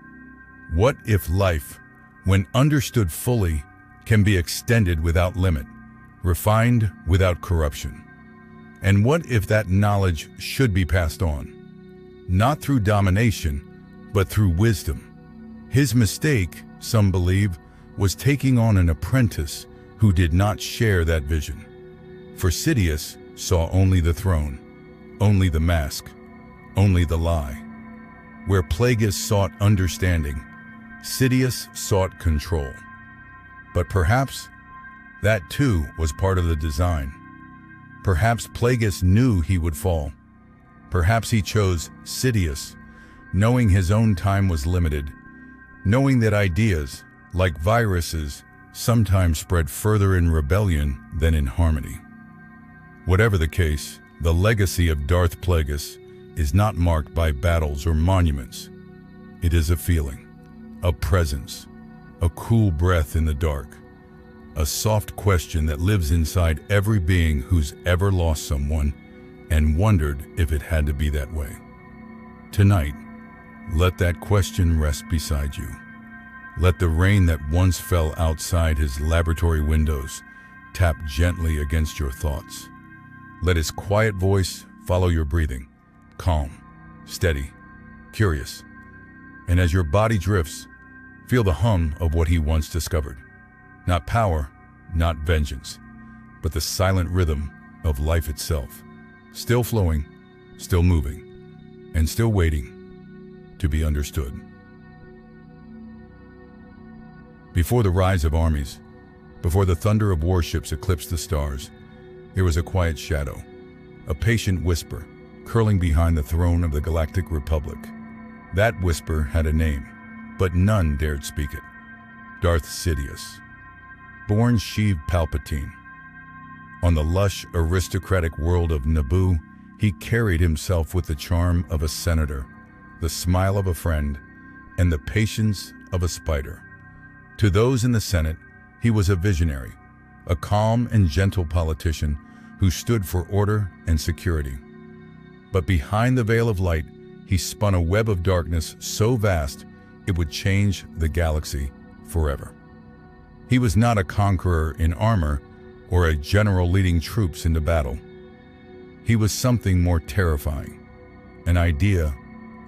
What if life, when understood fully, can be extended without limit, refined without corruption? And what if that knowledge should be passed on, not through domination, but through wisdom? His mistake, some believe, was taking on an apprentice who did not share that vision. For Sidious saw only the throne, only the mask, only the lie. Where Plagueis sought understanding, Sidious sought control. But perhaps that too was part of the design. Perhaps Plagueis knew he would fall. Perhaps he chose Sidious, knowing his own time was limited, knowing that ideas, like viruses, sometimes spread further in rebellion than in harmony. Whatever the case, the legacy of Darth Plagueis is not marked by battles or monuments. It is a feeling, a presence, a cool breath in the dark, a soft question that lives inside every being who's ever lost someone and wondered if it had to be that way. Tonight, let that question rest beside you. Let the rain that once fell outside his laboratory windows tap gently against your thoughts. Let his quiet voice follow your breathing, calm, steady, curious. And as your body drifts, feel the hum of what he once discovered. Not power, not vengeance, but the silent rhythm of life itself, still flowing, still moving, and still waiting to be understood. Before the rise of armies, before the thunder of warships eclipsed the stars, there was a quiet shadow, a patient whisper curling behind the throne of the Galactic Republic. That whisper had a name, but none dared speak it. Darth Sidious, born Sheev Palpatine. On the lush, aristocratic world of Naboo, he carried himself with the charm of a senator, the smile of a friend, and the patience of a spider. To those in the Senate, he was a visionary, a calm and gentle politician who stood for order and security. But behind the veil of light, he spun a web of darkness so vast it would change the galaxy forever. He was not a conqueror in armor or a general leading troops into battle. He was something more terrifying, an idea,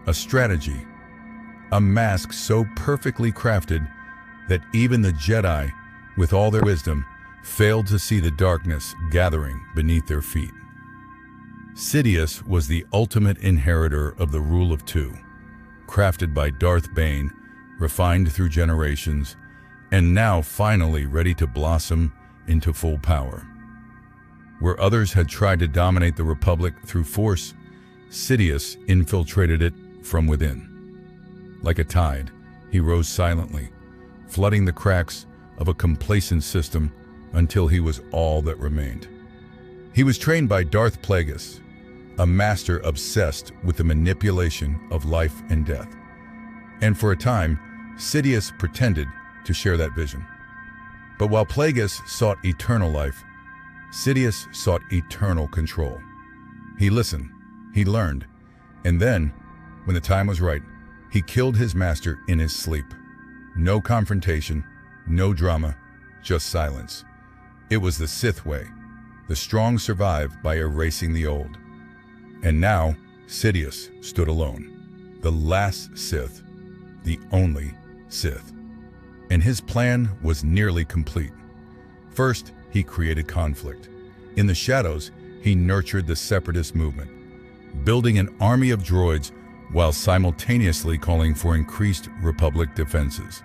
a strategy, a mask so perfectly crafted that even the Jedi, with all their wisdom, failed to see the darkness gathering beneath their feet. Sidious was the ultimate inheritor of the Rule of Two, crafted by Darth Bane, refined through generations, and now finally ready to blossom into full power. Where others had tried to dominate the Republic through force, Sidious infiltrated it from within. Like a tide, he rose silently, flooding the cracks of a complacent system until he was all that remained. He was trained by Darth Plagueis, a master obsessed with the manipulation of life and death. And for a time, Sidious pretended to share that vision. But while Plagueis sought eternal life, Sidious sought eternal control. He listened, he learned, and then, when the time was right, he killed his master in his sleep. No confrontation, no drama, just silence. It was the Sith way. The strong survive by erasing the old. And now, Sidious stood alone. The last Sith, the only Sith. And his plan was nearly complete. First, he created conflict. In the shadows, he nurtured the separatist movement, building an army of droids while simultaneously calling for increased Republic defenses.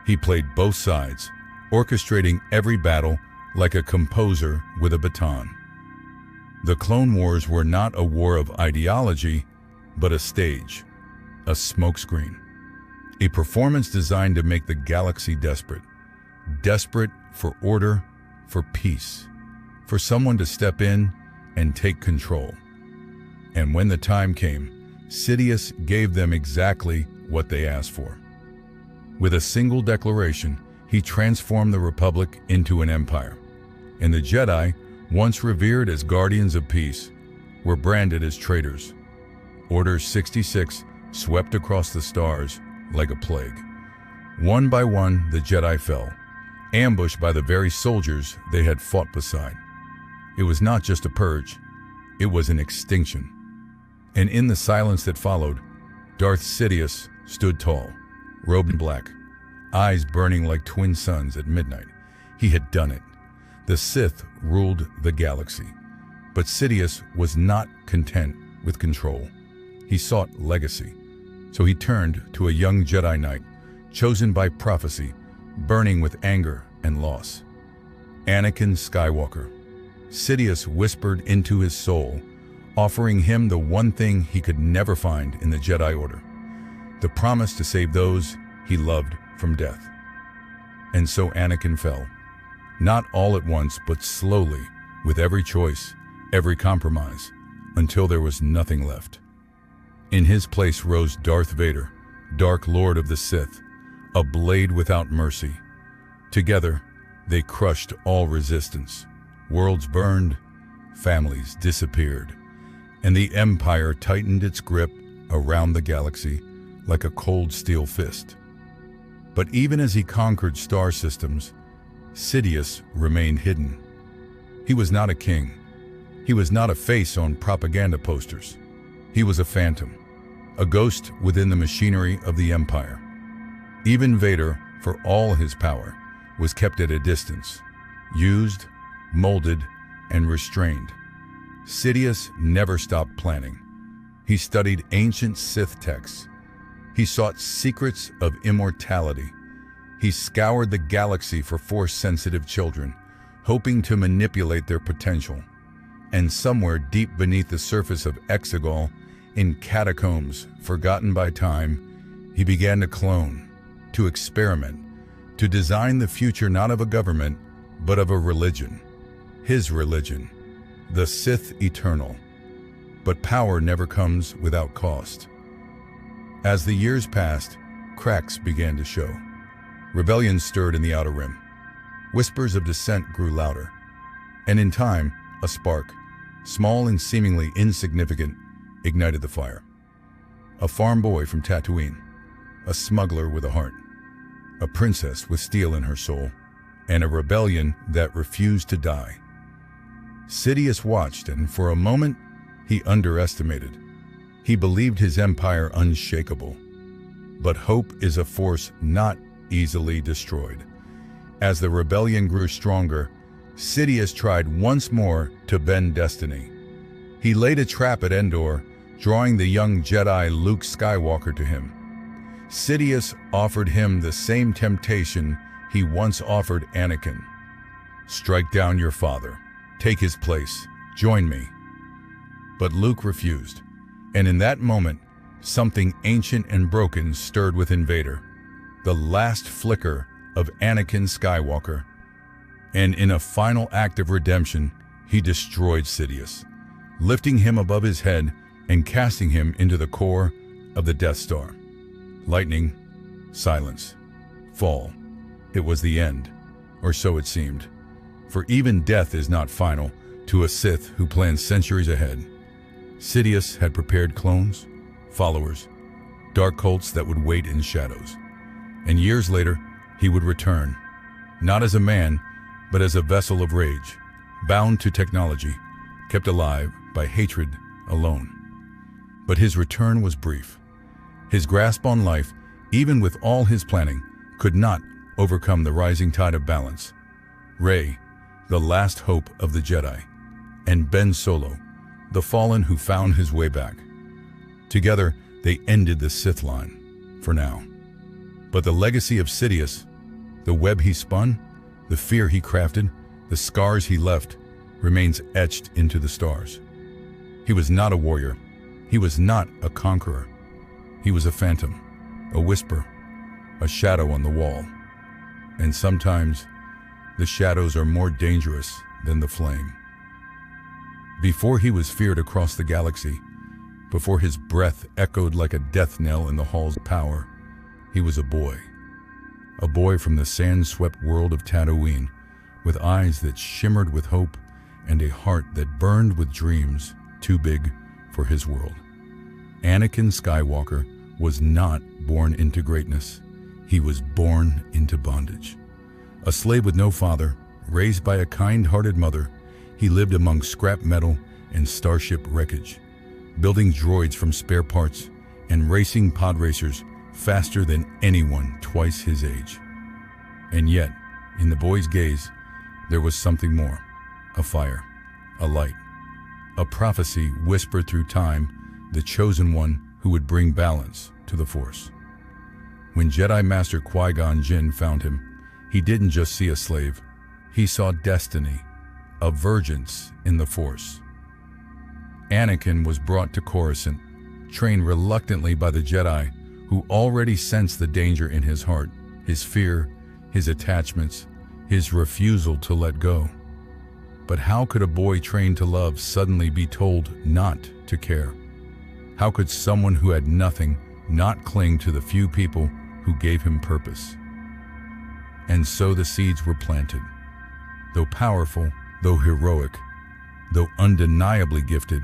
He played both sides, orchestrating every battle like a composer with a baton. The Clone Wars were not a war of ideology, but a stage, a smokescreen, a performance designed to make the galaxy desperate. Desperate for order, for peace, for someone to step in and take control. And when the time came, Sidious gave them exactly what they asked for. With a single declaration, he transformed the Republic into an empire, and the Jedi, once revered as guardians of peace, were branded as traitors. Order 66 swept across the stars like a plague. One by one, the Jedi fell, ambushed by the very soldiers they had fought beside. It was not just a purge, it was an extinction. And in the silence that followed, Darth Sidious stood tall, robed in black, eyes burning like twin suns at midnight. He had done it. The Sith ruled the galaxy, but Sidious was not content with control. He sought legacy, so he turned to a young Jedi Knight, chosen by prophecy, burning with anger and loss. Anakin Skywalker. Sidious whispered into his soul, offering him the one thing he could never find in the Jedi Order, the promise to save those he loved from death. And so Anakin fell. Not all at once, but slowly, with every choice, every compromise, until there was nothing left. In his place rose Darth Vader, Dark Lord of the Sith, a blade without mercy. Together, they crushed all resistance. Worlds burned, families disappeared, and the Empire tightened its grip around the galaxy like a cold steel fist. But even as he conquered star systems, Sidious remained hidden. He was not a king. He was not a face on propaganda posters. He was a phantom, a ghost within the machinery of the Empire. Even Vader, for all his power, was kept at a distance, used, molded, and restrained. Sidious never stopped planning. He studied ancient Sith texts. He sought secrets of immortality. He scoured the galaxy for Force-sensitive children, hoping to manipulate their potential. And somewhere deep beneath the surface of Exegol, in catacombs forgotten by time, he began to clone, to experiment, to design the future not of a government, but of a religion. His religion, the Sith Eternal. But power never comes without cost. As the years passed, cracks began to show. Rebellion stirred in the Outer Rim. Whispers of dissent grew louder. And in time, a spark, small and seemingly insignificant, ignited the fire. A farm boy from Tatooine, a smuggler with a heart, a princess with steel in her soul, and a rebellion that refused to die. Sidious watched, and for a moment, he underestimated. He believed his empire unshakable. But hope is a force not easily destroyed. As the rebellion grew stronger, Sidious tried once more to bend destiny. He laid a trap at Endor, drawing the young Jedi Luke Skywalker to him. Sidious offered him the same temptation he once offered Anakin. "Strike down your father. Take his place. Join me." But Luke refused, and in that moment, something ancient and broken stirred within Vader. The last flicker of Anakin Skywalker. And in a final act of redemption, he destroyed Sidious, lifting him above his head and casting him into the core of the Death Star. Lightning, silence, fall. It was the end, or so it seemed. For even death is not final to a Sith who plans centuries ahead. Sidious had prepared clones, followers, dark cults that would wait in shadows. And years later, he would return, not as a man, but as a vessel of rage, bound to technology, kept alive by hatred alone. But his return was brief. His grasp on life, even with all his planning, could not overcome the rising tide of balance. Rey, the last hope of the Jedi, and Ben Solo, the fallen who found his way back. Together, they ended the Sith line, for now. But the legacy of Sidious, the web he spun, the fear he crafted, the scars he left, remains etched into the stars. He was not a warrior. He was not a conqueror. He was a phantom, a whisper, a shadow on the wall. And sometimes, the shadows are more dangerous than the flame. Before he was feared across the galaxy, before his breath echoed like a death knell in the halls of power, he was a boy. A boy from the sand-swept world of Tatooine, with eyes that shimmered with hope and a heart that burned with dreams too big for his world. Anakin Skywalker was not born into greatness. He was born into bondage. A slave with no father, raised by a kind-hearted mother, he lived among scrap metal and starship wreckage, building droids from spare parts and racing pod racers faster than anyone twice his age. And yet, in the boy's gaze, there was something more. A fire, a light, a prophecy whispered through time, the chosen one who would bring balance to the Force. When Jedi Master Qui-Gon Jinn found him, he didn't just see a slave. He saw destiny, a virgins in the Force. Anakin was brought to Coruscant, trained reluctantly by the Jedi, who already sensed the danger in his heart, his fear, his attachments, his refusal to let go. But how could a boy trained to love suddenly be told not to care? How could someone who had nothing not cling to the few people who gave him purpose? And so the seeds were planted. Though powerful, though heroic, though undeniably gifted,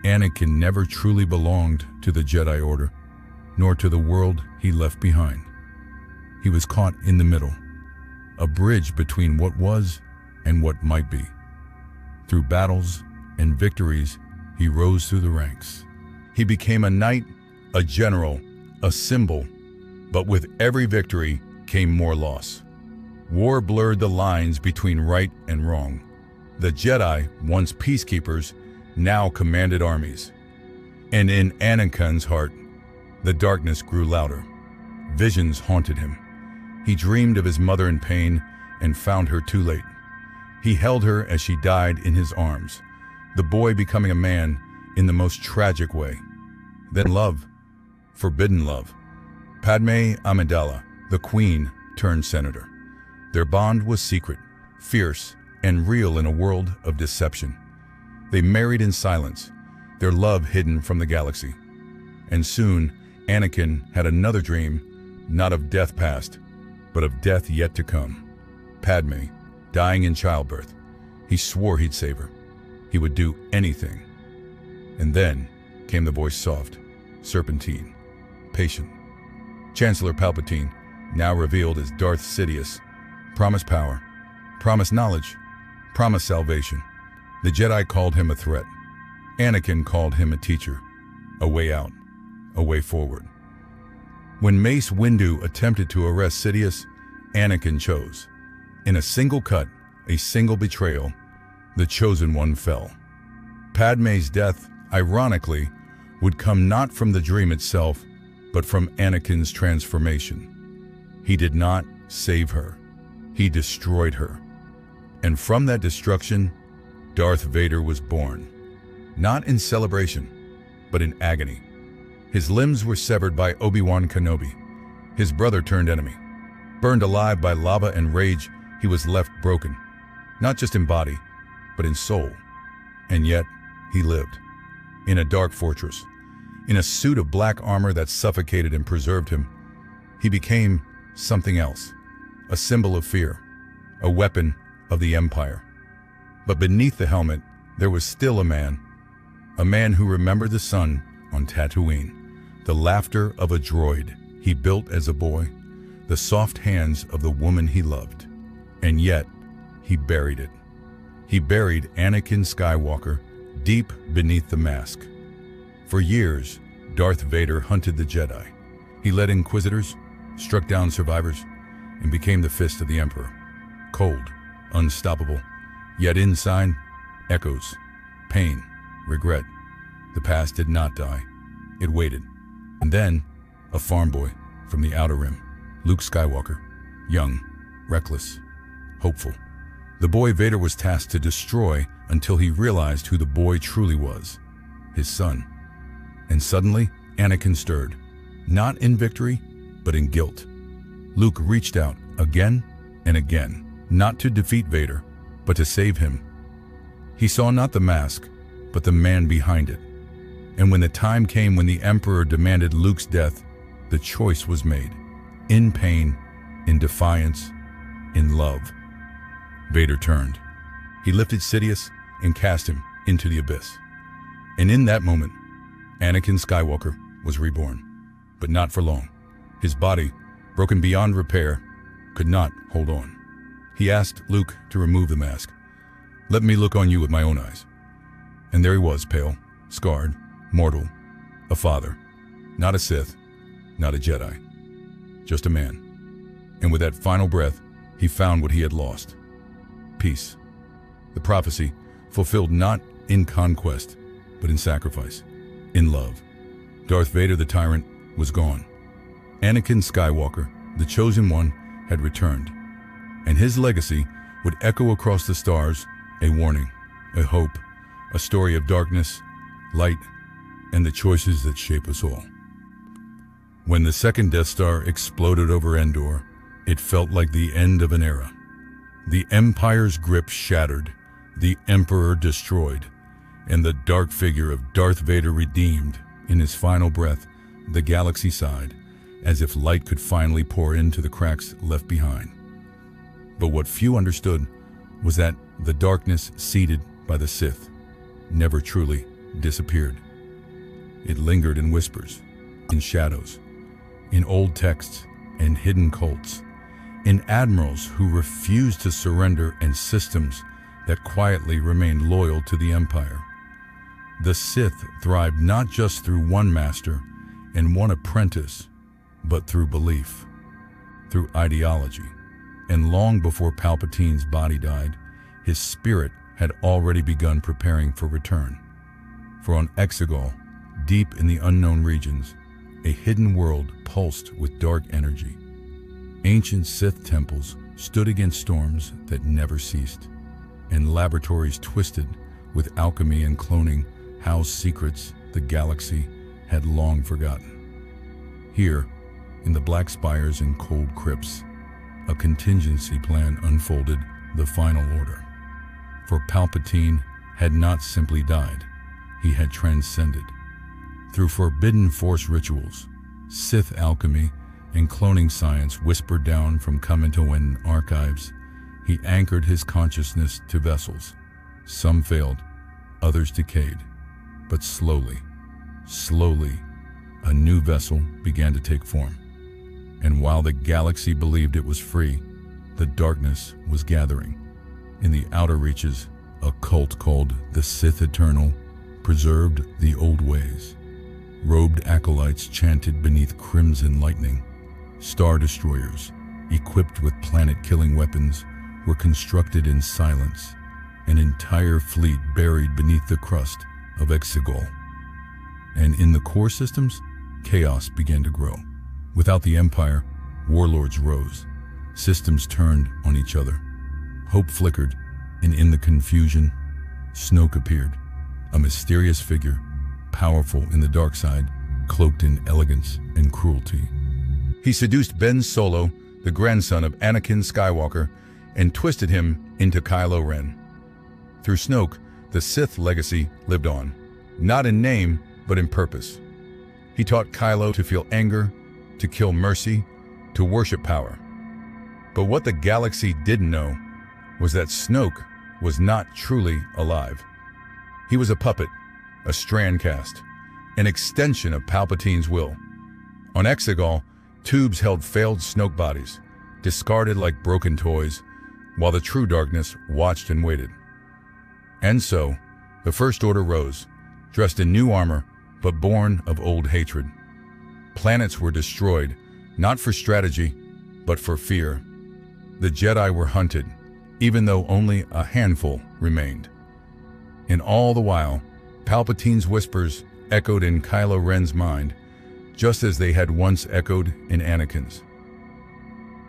Anakin never truly belonged to the Jedi Order, nor to the world he left behind. He was caught in the middle, a bridge between what was and what might be. Through battles and victories, he rose through the ranks. He became a knight, a general, a symbol, but with every victory came more loss. War blurred the lines between right and wrong. The Jedi, once peacekeepers, now commanded armies. And in Anakin's heart, the darkness grew louder. Visions haunted him. He dreamed of his mother in pain and found her too late. He held her as she died in his arms, the boy becoming a man in the most tragic way. Then love, forbidden love. Padme Amidala, the queen, turned senator. Their bond was secret, fierce, and real in a world of deception. They married in silence, their love hidden from the galaxy. And soon, Anakin had another dream, not of death past, but of death yet to come. Padme, dying in childbirth. He swore he'd save her. He would do anything. And then came the voice soft, serpentine, patient. Chancellor Palpatine, now revealed as Darth Sidious, promised power, promised knowledge, promised salvation. The Jedi called him a threat. Anakin called him a teacher. a way out, a way forward. When Mace Windu attempted to arrest Sidious, Anakin chose. In a single cut, a single betrayal, the Chosen One fell. Padme's death, ironically, would come not from the dream itself, but from Anakin's transformation. He did not save her. He destroyed her. And from that destruction, Darth Vader was born. Not in celebration, but in agony. His limbs were severed by Obi-Wan Kenobi. His brother turned enemy. Burned alive by lava and rage, he was left broken. Not just in body, but in soul. And yet, he lived. In a dark fortress. In a suit of black armor that suffocated and preserved him. He became something else. A symbol of fear. A weapon of the Empire. But beneath the helmet, there was still a man. A man who remembered the sun on Tatooine. The laughter of a droid he built as a boy. The soft hands of the woman he loved. And yet, he buried it. He buried Anakin Skywalker deep beneath the mask. For years, Darth Vader hunted the Jedi. He led Inquisitors, struck down survivors, and became the fist of the Emperor. Cold, unstoppable, yet inside, echoes, pain, regret. The past did not die. It waited. And then, a farm boy from the Outer Rim, Luke Skywalker, young, reckless, hopeful. The boy Vader was tasked to destroy until he realized who the boy truly was, his son. And suddenly, Anakin stirred, not in victory, but in guilt. Luke reached out again and again, not to defeat Vader, but to save him. He saw not the mask, but the man behind it. And when the time came when the Emperor demanded Luke's death, the choice was made. In pain, in defiance, in love. Vader turned. He lifted Sidious and cast him into the abyss. And in that moment, Anakin Skywalker was reborn, but not for long. His body, broken beyond repair, could not hold on. He asked Luke to remove the mask. "Let me look on you with my own eyes." And there he was, pale, scarred, mortal, a father, not a Sith, not a Jedi, just a man. And with that final breath, he found what he had lost. Peace. The prophecy fulfilled not in conquest, but in sacrifice, in love. Darth Vader the tyrant was gone. Anakin Skywalker, the Chosen One, had returned. And his legacy would echo across the stars, a warning, a hope, a story of darkness, light, and the choices that shape us all. When the second Death Star exploded over Endor, it felt like the end of an era. The Empire's grip shattered, the Emperor destroyed, and the dark figure of Darth Vader redeemed. In his final breath, the galaxy sighed, as if light could finally pour into the cracks left behind. But what few understood was that the darkness seeded by the Sith never truly disappeared. It lingered in whispers, in shadows, in old texts and hidden cults, in admirals who refused to surrender and systems that quietly remained loyal to the Empire. The Sith thrived not just through one master and one apprentice, but through belief, through ideology. And long before Palpatine's body died, his spirit had already begun preparing for return. For on Exegol, deep in the unknown regions, a hidden world pulsed with dark energy. Ancient Sith temples stood against storms that never ceased, and laboratories twisted with alchemy and cloning housed secrets the galaxy had long forgotten. Here, in the black spires and cold crypts, a contingency plan unfolded, the final order. For Palpatine had not simply died, he had transcended. Through forbidden Force rituals, Sith alchemy, and cloning science whispered down from Kaminoan archives, he anchored his consciousness to vessels. Some failed, others decayed. But slowly, a new vessel began to take form. And while the galaxy believed it was free, the darkness was gathering. In the outer reaches, a cult called the Sith Eternal preserved the old ways. Robed acolytes chanted beneath crimson lightning. Star destroyers, equipped with planet-killing weapons, were constructed in silence, an entire fleet buried beneath the crust of Exegol. And in the core systems, chaos began to grow. Without the Empire, warlords rose. Systems turned on each other. Hope flickered, and in the confusion, Snoke appeared, a mysterious figure, powerful in the dark side, cloaked in elegance and cruelty. He seduced Ben Solo, the grandson of Anakin Skywalker, and twisted him into Kylo Ren. Through Snoke, the Sith legacy lived on, not in name, but in purpose. He taught Kylo to feel anger, to kill mercy, to worship power. But what the galaxy didn't know was that Snoke was not truly alive. He was a puppet, a strand cast, an extension of Palpatine's will. On Exegol, tubes held failed Snoke bodies, discarded like broken toys, while the true darkness watched and waited. And so, the First Order rose, dressed in new armor, but born of old hatred. Planets were destroyed, not for strategy, but for fear. The Jedi were hunted, even though only a handful remained. And all the while, Palpatine's whispers echoed in Kylo Ren's mind, just as they had once echoed in Anakin's.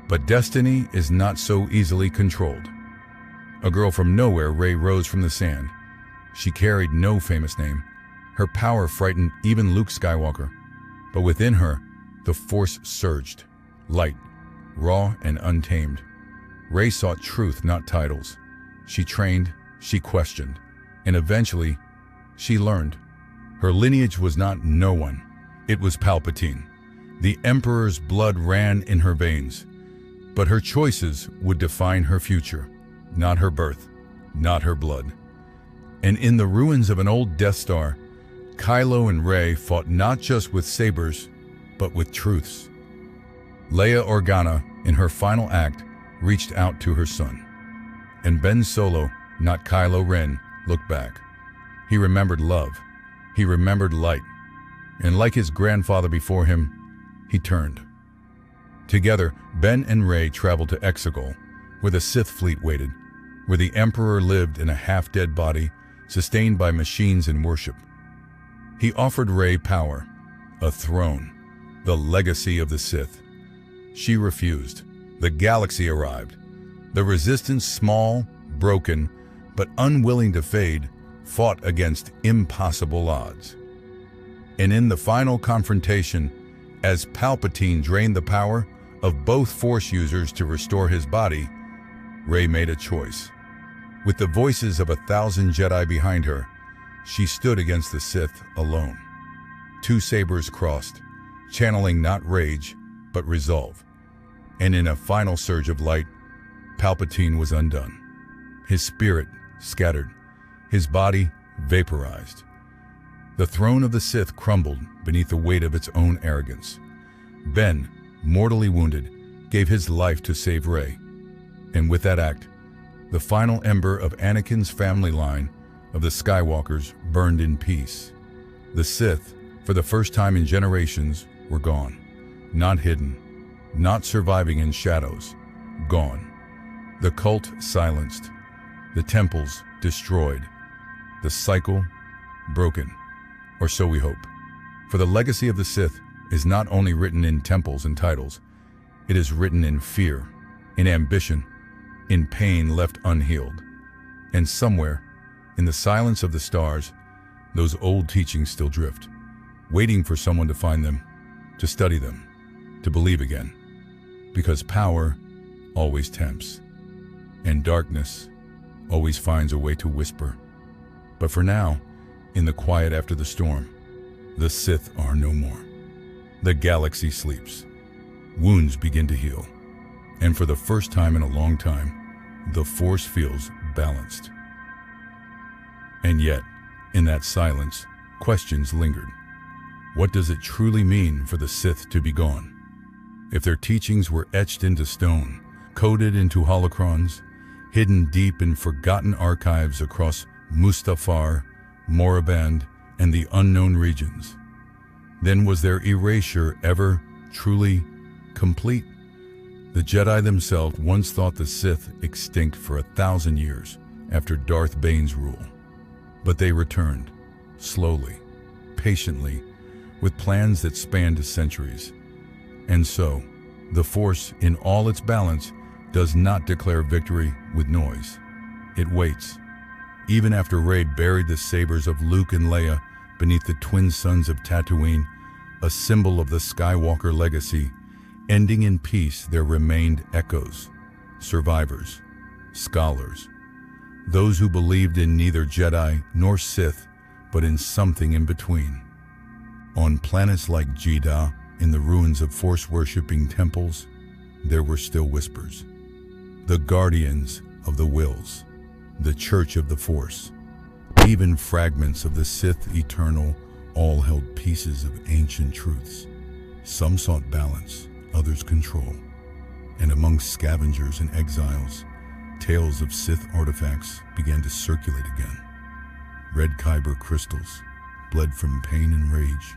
But destiny is not so easily controlled. A girl from nowhere, Rey, rose from the sand. She carried no famous name. Her power frightened even Luke Skywalker. But within her, the Force surged, light, raw and untamed. Rey sought truth, not titles. She trained, she questioned, and eventually, she learned. Her lineage was not no one. It was Palpatine. The Emperor's blood ran in her veins. But her choices would define her future, not her birth, not her blood. And in the ruins of an old Death Star, Kylo and Rey fought not just with sabers, but with truths. Leia Organa, in her final act, reached out to her son. And Ben Solo, not Kylo Ren, looked back. He remembered love. He remembered light. And like his grandfather before him, he turned. Together, Ben and Rey traveled to Exegol, where the Sith fleet waited, where the Emperor lived in a half-dead body, sustained by machines and worship. He offered Rey power, a throne, the legacy of the Sith. She refused. The galaxy arrived. The Resistance, small, broken, but unwilling to fade, fought against impossible odds. And in the final confrontation, as Palpatine drained the power of both Force users to restore his body, Rey made a choice. With the voices of 1,000 Jedi behind her, she stood against the Sith alone. Two sabers crossed, channeling not rage, but resolve. And in a final surge of light, Palpatine was undone. His spirit scattered, his body vaporized. The throne of the Sith crumbled beneath the weight of its own arrogance. Ben, mortally wounded, gave his life to save Rey. And with that act, the final ember of Anakin's family line of the Skywalkers burned in peace. The Sith, for the first time in generations, were gone. Not hidden, not surviving in shadows, gone. The cult silenced, the temples destroyed, the cycle broken, or so we hope. For the legacy of the Sith is not only written in temples and titles, it is written in fear, in ambition, in pain left unhealed. And somewhere, in the silence of the stars, those old teachings still drift, waiting for someone to find them, to study them, to believe again. Because power always tempts, and darkness always finds a way to whisper. But for now, in the quiet after the storm, the Sith are no more. The galaxy sleeps. Wounds begin to heal. And for the first time in a long time, the Force feels balanced. And yet, in that silence, questions lingered. What does it truly mean for the Sith to be gone? If their teachings were etched into stone, coded into holocrons, hidden deep in forgotten archives across Mustafar, Moraband, and the unknown regions, Then was their erasure ever truly complete? The Jedi themselves once thought the Sith extinct for 1,000 years after Darth Bane's rule. But they returned, slowly, patiently, with plans that spanned centuries. And so, the Force, in all its balance, does not declare victory with noise. It waits. Even after Rey buried the sabers of Luke and Leia beneath the twin suns of Tatooine, a symbol of the Skywalker legacy, ending in peace, there remained echoes, survivors, scholars, those who believed in neither Jedi nor Sith, but in something in between. On planets like Jedha, in the ruins of Force-worshipping temples, there were still whispers. The guardians of the wills, the Church of the Force, even fragments of the Sith eternal, all held pieces of ancient truths. Some sought balance, others control. And among scavengers and exiles, tales of Sith artifacts began to circulate again. Red kyber crystals, bled from pain and rage,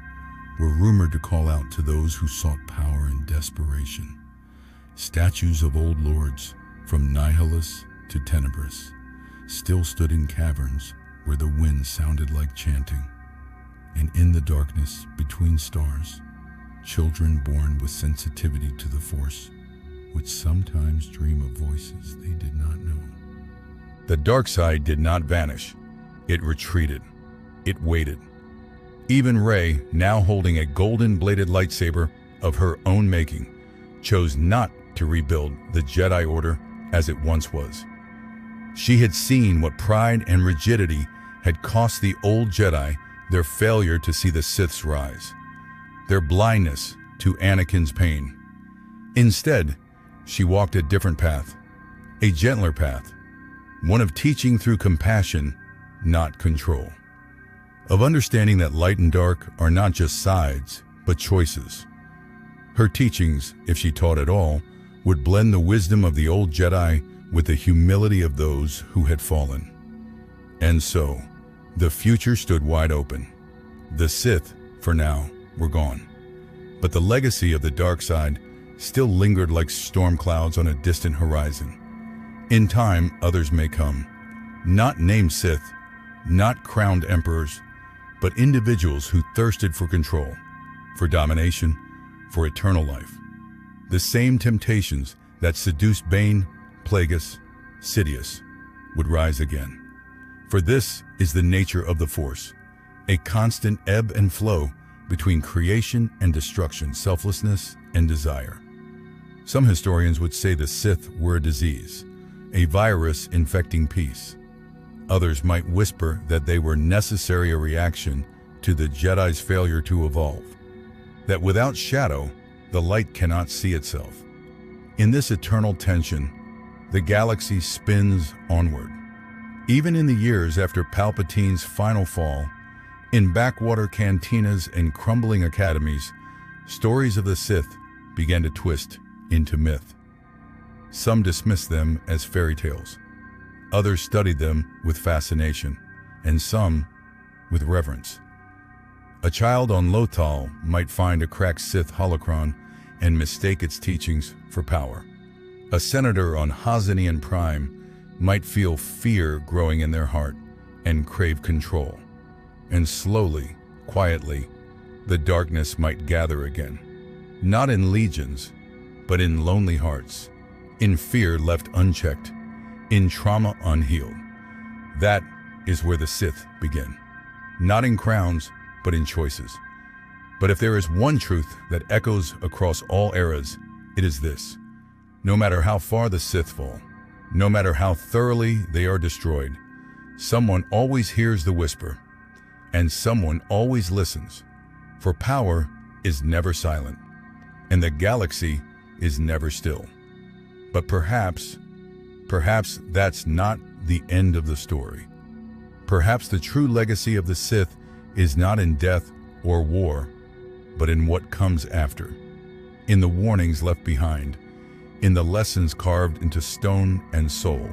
were rumored to call out to those who sought power in desperation. Statues of old lords, from Nihilus to Tenebris, still stood in caverns where the wind sounded like chanting. And in the darkness between stars, children born with sensitivity to the Force would sometimes dream of voices they did not know. The dark side did not vanish. It retreated. It waited. Even Rey, now holding a golden-bladed lightsaber of her own making, chose not to rebuild the Jedi Order as it once was. She had seen what pride and rigidity had cost the old Jedi their failure to see the Sith's rise, their blindness to Anakin's pain. Instead, she walked a different path, a gentler path, one of teaching through compassion, not control, of understanding that light and dark are not just sides, but choices. Her teachings, if she taught at all, would blend the wisdom of the old Jedi with the humility of those who had fallen. And so, the future stood wide open. The Sith, for now, were gone. But the legacy of the dark side still lingered like storm clouds on a distant horizon. In time, others may come, not named Sith, not crowned emperors, but individuals who thirsted for control, for domination, for eternal life. The same temptations that seduced Bane, Plagueis, Sidious would rise again. For this is the nature of the Force, a constant ebb and flow between creation and destruction, selflessness and desire. Some historians would say the Sith were a disease, a virus infecting peace. Others might whisper that they were necessary a reaction to the Jedi's failure to evolve, that without shadow, the light cannot see itself. In this eternal tension, the galaxy spins onward. Even in the years after Palpatine's final fall, in backwater cantinas and crumbling academies, stories of the Sith began to twist into myth. Some dismissed them as fairy tales. Others studied them with fascination, and some with reverence. A child on Lothal might find a cracked Sith holocron and mistake its teachings for power. A senator on Hosnian Prime might feel fear growing in their heart and crave control. And slowly, quietly, the darkness might gather again. Not in legions, but in lonely hearts, in fear left unchecked, in trauma unhealed. That is where the Sith begin. Not in crowns, but in choices. But if there is one truth that echoes across all eras, it is this. No matter how far the Sith fall, no matter how thoroughly they are destroyed, someone always hears the whisper, and someone always listens. For power is never silent, and the galaxy is never still. But perhaps that's not the end of the story. Perhaps the true legacy of the Sith is not in death or war, but in what comes after, in the warnings left behind, in the lessons carved into stone and soul.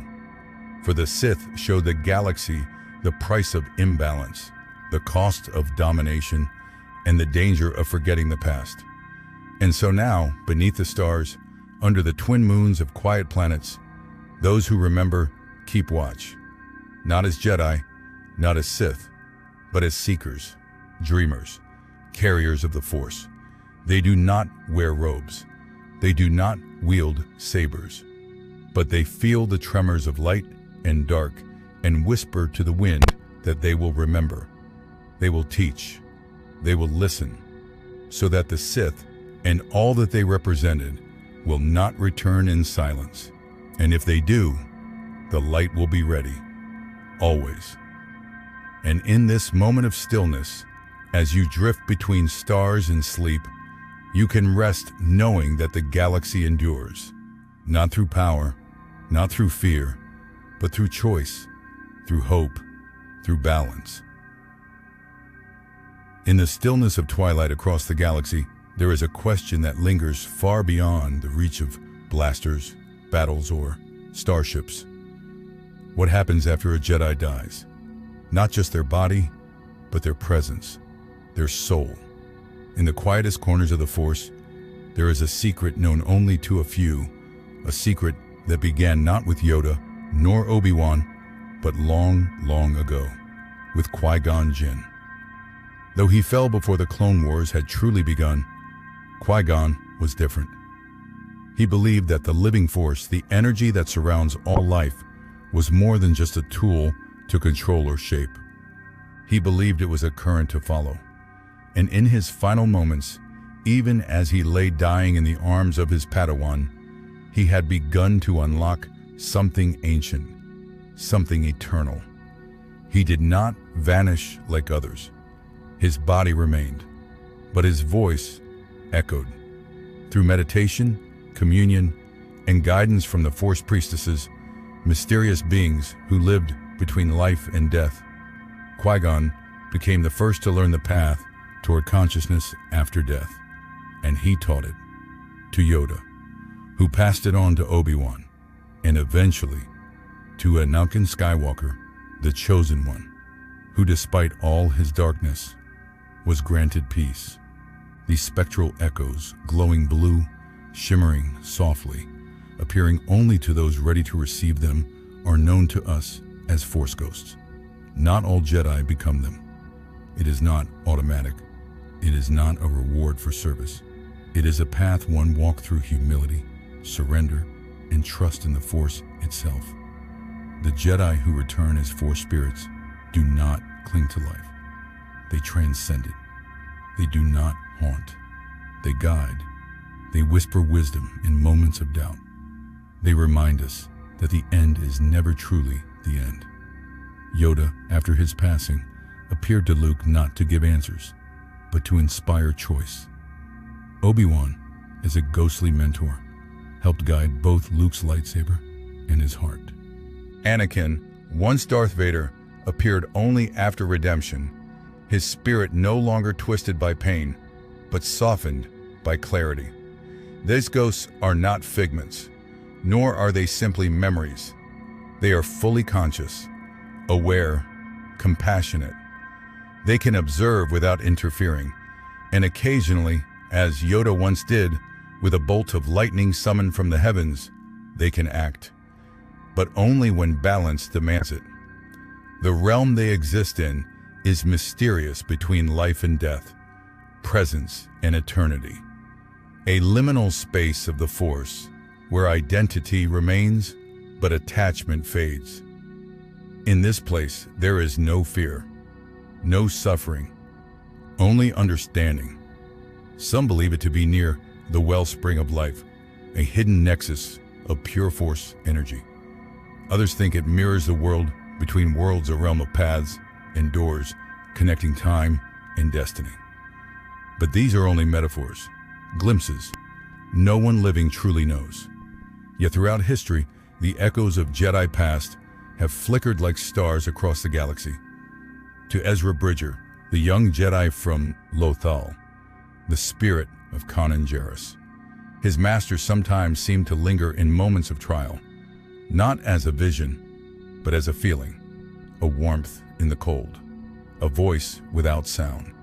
For the Sith showed the galaxy the price of imbalance, the cost of domination, and the danger of forgetting the past. And so now, beneath the stars, under the twin moons of quiet planets, those who remember keep watch. Not as Jedi, not as Sith, but as seekers, dreamers, carriers of the Force. They do not wear robes. They do not wield sabers. But they feel the tremors of light and dark and whisper to the wind that they will remember. They will teach. They will listen, so that the Sith and all that they represented will not return in silence. And if they do, the light will be ready, always. And in this moment of stillness, as you drift between stars and sleep, you can rest knowing that the galaxy endures, not through power, not through fear, but through choice, through hope, through balance. In the stillness of twilight across the galaxy, there is a question that lingers far beyond the reach of blasters, battles, or starships. What happens after a Jedi dies? Not just their body, but their presence, their soul. In the quietest corners of the Force, there is a secret known only to a few, a secret that began not with Yoda nor Obi-Wan, but long, long ago, with Qui-Gon Jinn. Though he fell before the Clone Wars had truly begun, Qui-Gon was different. He believed that the living Force, the energy that surrounds all life, was more than just a tool to control or shape. He believed it was a current to follow. And in his final moments, even as he lay dying in the arms of his Padawan, he had begun to unlock something ancient, something eternal. He did not vanish like others. His body remained, but his voice echoed. Through meditation, communion, and guidance from the Force priestesses, mysterious beings who lived between life and death, Qui-Gon became the first to learn the path toward consciousness after death, and he taught it to Yoda, who passed it on to Obi-Wan, and eventually to Anakin Skywalker, the Chosen One, who despite all his darkness was granted peace. These spectral echoes, glowing blue, shimmering softly, appearing only to those ready to receive them, are known to us as Force ghosts. Not all Jedi become them. It is not automatic. It is not a reward for service. It is a path one walks through humility, surrender, and trust in the Force itself. The Jedi who return as Force spirits do not cling to life. They transcend it. They do not haunt. They guide. They whisper wisdom in moments of doubt. They remind us that the end is never truly the end. Yoda, after his passing, appeared to Luke not to give answers, but to inspire choice. Obi-Wan, as a ghostly mentor, helped guide both Luke's lightsaber and his heart. Anakin, once Darth Vader, appeared only after redemption, his spirit no longer twisted by pain, but softened by clarity. These ghosts are not figments, nor are they simply memories. They are fully conscious, aware, compassionate. They can observe without interfering, and occasionally, as Yoda once did, with a bolt of lightning summoned from the heavens, they can act, but only when balance demands it. The realm they exist in is mysterious between life and death, presence and eternity, a liminal space of the Force where identity remains but attachment fades. In this place, there is no fear, no suffering, only understanding. Some believe it to be near the wellspring of life, a hidden nexus of pure Force energy. Others think it mirrors the world between worlds, a realm of paths and doors connecting time and destiny. But these are only metaphors, glimpses. No one living truly knows. Yet throughout history, the echoes of Jedi past have flickered like stars across the galaxy. To Ezra Bridger, the young Jedi from Lothal, the spirit of Kanan Jarrus, his master sometimes seemed to linger in moments of trial, not as a vision, but as a feeling, a warmth in the cold, a voice without sound.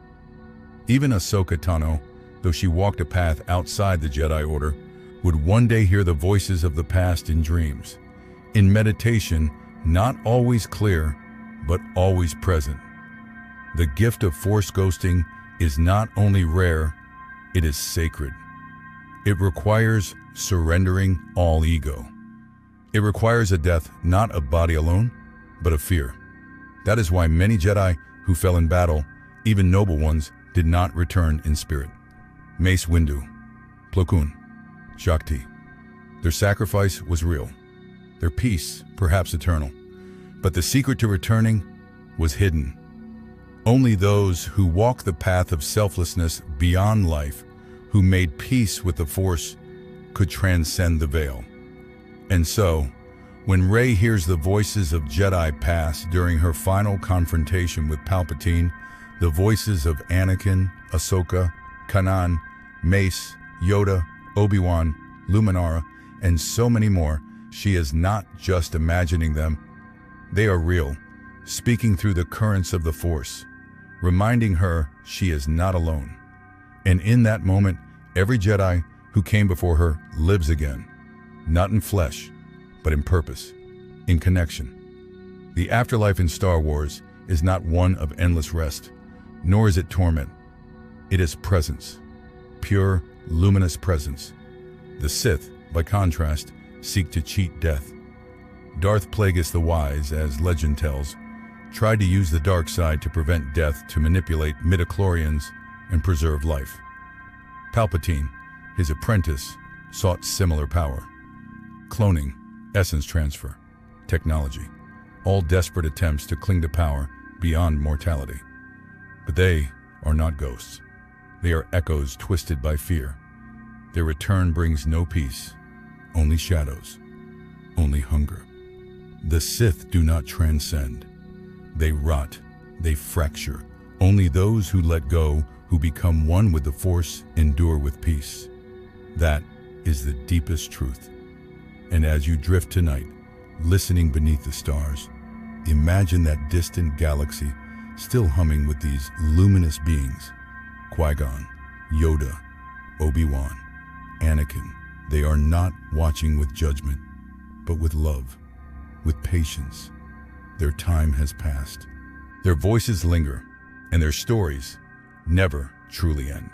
Even Ahsoka Tano, though she walked a path outside the Jedi Order, would one day hear the voices of the past in dreams, in meditation, not always clear, but always present. The gift of Force ghosting is not only rare, it is sacred. It requires surrendering all ego. It requires a death not of body alone, but of fear. That is why many Jedi who fell in battle, even noble ones, did not return in spirit. Mace Windu, Plo Koon, Shaak Ti. Their sacrifice was real. Their peace, perhaps eternal. But the secret to returning was hidden. Only those who walk the path of selflessness beyond life, who made peace with the Force, could transcend the veil. And so, when Rey hears the voices of Jedi pass during her final confrontation with Palpatine, the voices of Anakin, Ahsoka, Kanan, Mace, Yoda, Obi-Wan, Luminara, and so many more, she is not just imagining them. They are real, speaking through the currents of the Force, reminding her she is not alone. And in that moment, every Jedi who came before her lives again, not in flesh, but in purpose, in connection. The afterlife in Star Wars is not one of endless rest, nor is it torment. It is presence, pure, luminous presence. The Sith, by contrast, seek to cheat death. Darth Plagueis the Wise, as legend tells, tried to use the dark side to prevent death, to manipulate midichlorians and preserve life. Palpatine, his apprentice, sought similar power. Cloning, essence transfer, technology, all desperate attempts to cling to power beyond mortality. But they are not ghosts. They are echoes twisted by fear. Their return brings no peace, only shadows, only hunger. The Sith do not transcend. They rot, they fracture. Only those who let go, who become one with the Force, endure with peace. That is the deepest truth. And as you drift tonight, listening beneath the stars, imagine that distant galaxy still humming with these luminous beings. Qui-Gon, Yoda, Obi-Wan, Anakin. They are not watching with judgment, but with love, with patience. Their time has passed. Their voices linger, and their stories never truly end.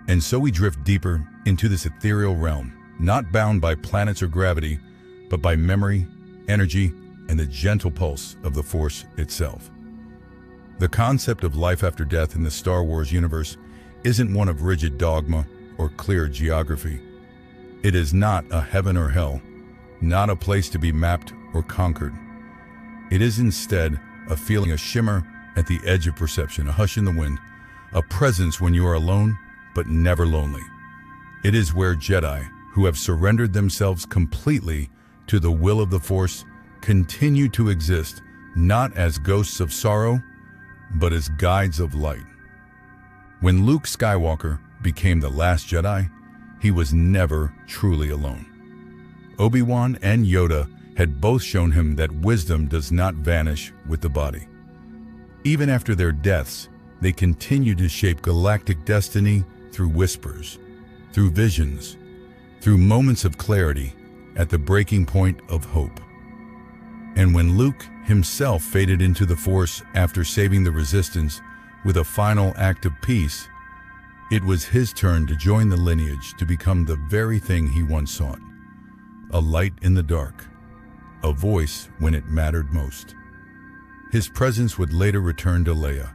And so we drift deeper into this ethereal realm, not bound by planets or gravity, but by memory, energy, and the gentle pulse of the Force itself. The concept of life after death in the Star Wars universe isn't one of rigid dogma or clear geography. It is not a heaven or hell, not a place to be mapped or conquered. It is instead a feeling, a shimmer at the edge of perception, a hush in the wind, a presence when you are alone but never lonely. It is where Jedi, who have surrendered themselves completely to the will of the Force, continue to exist, not as ghosts of sorrow, but as guides of light. When Luke Skywalker became the last Jedi, he was never truly alone. Obi-Wan and Yoda had both shown him that wisdom does not vanish with the body. Even after their deaths, they continue to shape galactic destiny through whispers, through visions, through moments of clarity at the breaking point of hope. And when Luke himself faded into the Force after saving the Resistance with a final act of peace, it was his turn to join the lineage, to become the very thing he once sought: a light in the dark, a voice when it mattered most. His presence would later return to Leia,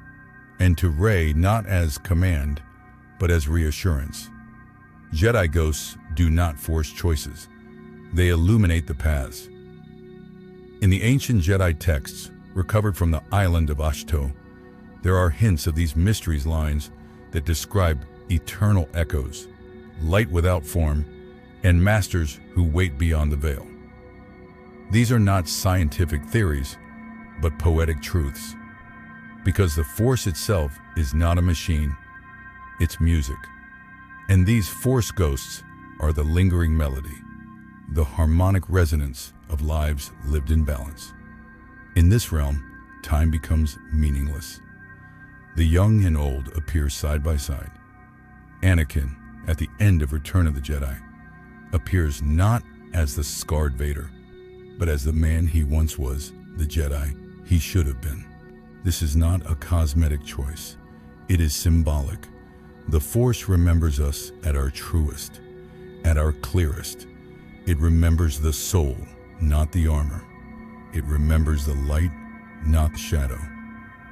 and to Rey, not as command, but as reassurance. Jedi ghosts do not force choices. They illuminate the paths. In the ancient Jedi texts, recovered from the island of Ashto, there are hints of these mysteries lines that describe eternal echoes, light without form, and masters who wait beyond the veil. These are not scientific theories, but poetic truths. Because the Force itself is not a machine, it's music. And these Force ghosts are the lingering melody, the harmonic resonance of lives lived in balance. In this realm, time becomes meaningless. The young and old appear side by side. Anakin, at the end of Return of the Jedi, appears not as the scarred Vader, but as the man he once was, the Jedi he should have been. This is not a cosmetic choice. It is symbolic. The Force remembers us at our truest, at our clearest. It remembers the soul, not the armor. It remembers the light, not the shadow.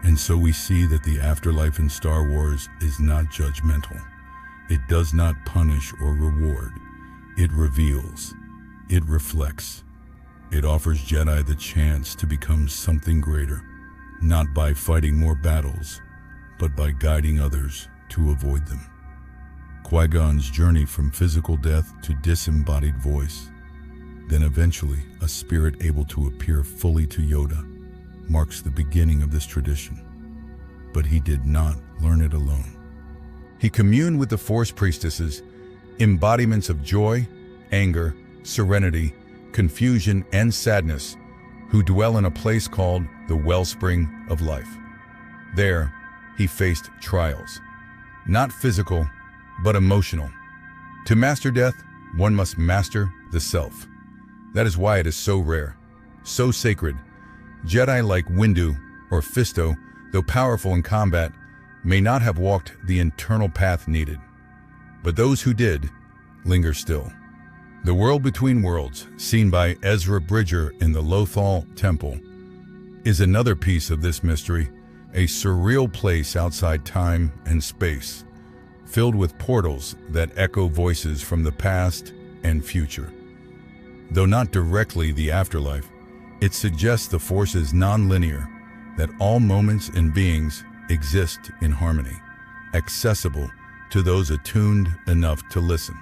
And so we see that the afterlife in Star Wars is not judgmental. It does not punish or reward. It reveals. It reflects. It offers Jedi the chance to become something greater, not by fighting more battles, but by guiding others to avoid them. Qui-Gon's journey from physical death to disembodied voice, then eventually a spirit able to appear fully to Yoda, marks the beginning of this tradition. But he did not learn it alone. He communed with the Force priestesses, embodiments of joy, anger, serenity, confusion, and sadness, who dwell in a place called the Wellspring of Life. There, he faced trials, not physical, but emotional. To master death, one must master the self. That is why it is so rare, so sacred. Jedi like Windu or Fisto, though powerful in combat, may not have walked the internal path needed. But those who did, linger still. The World Between Worlds, seen by Ezra Bridger in the Lothal Temple, is another piece of this mystery, a surreal place outside time and space, filled with portals that echo voices from the past and future. Though not directly the afterlife, it suggests the Force is non-linear, that all moments and beings exist in harmony, accessible to those attuned enough to listen.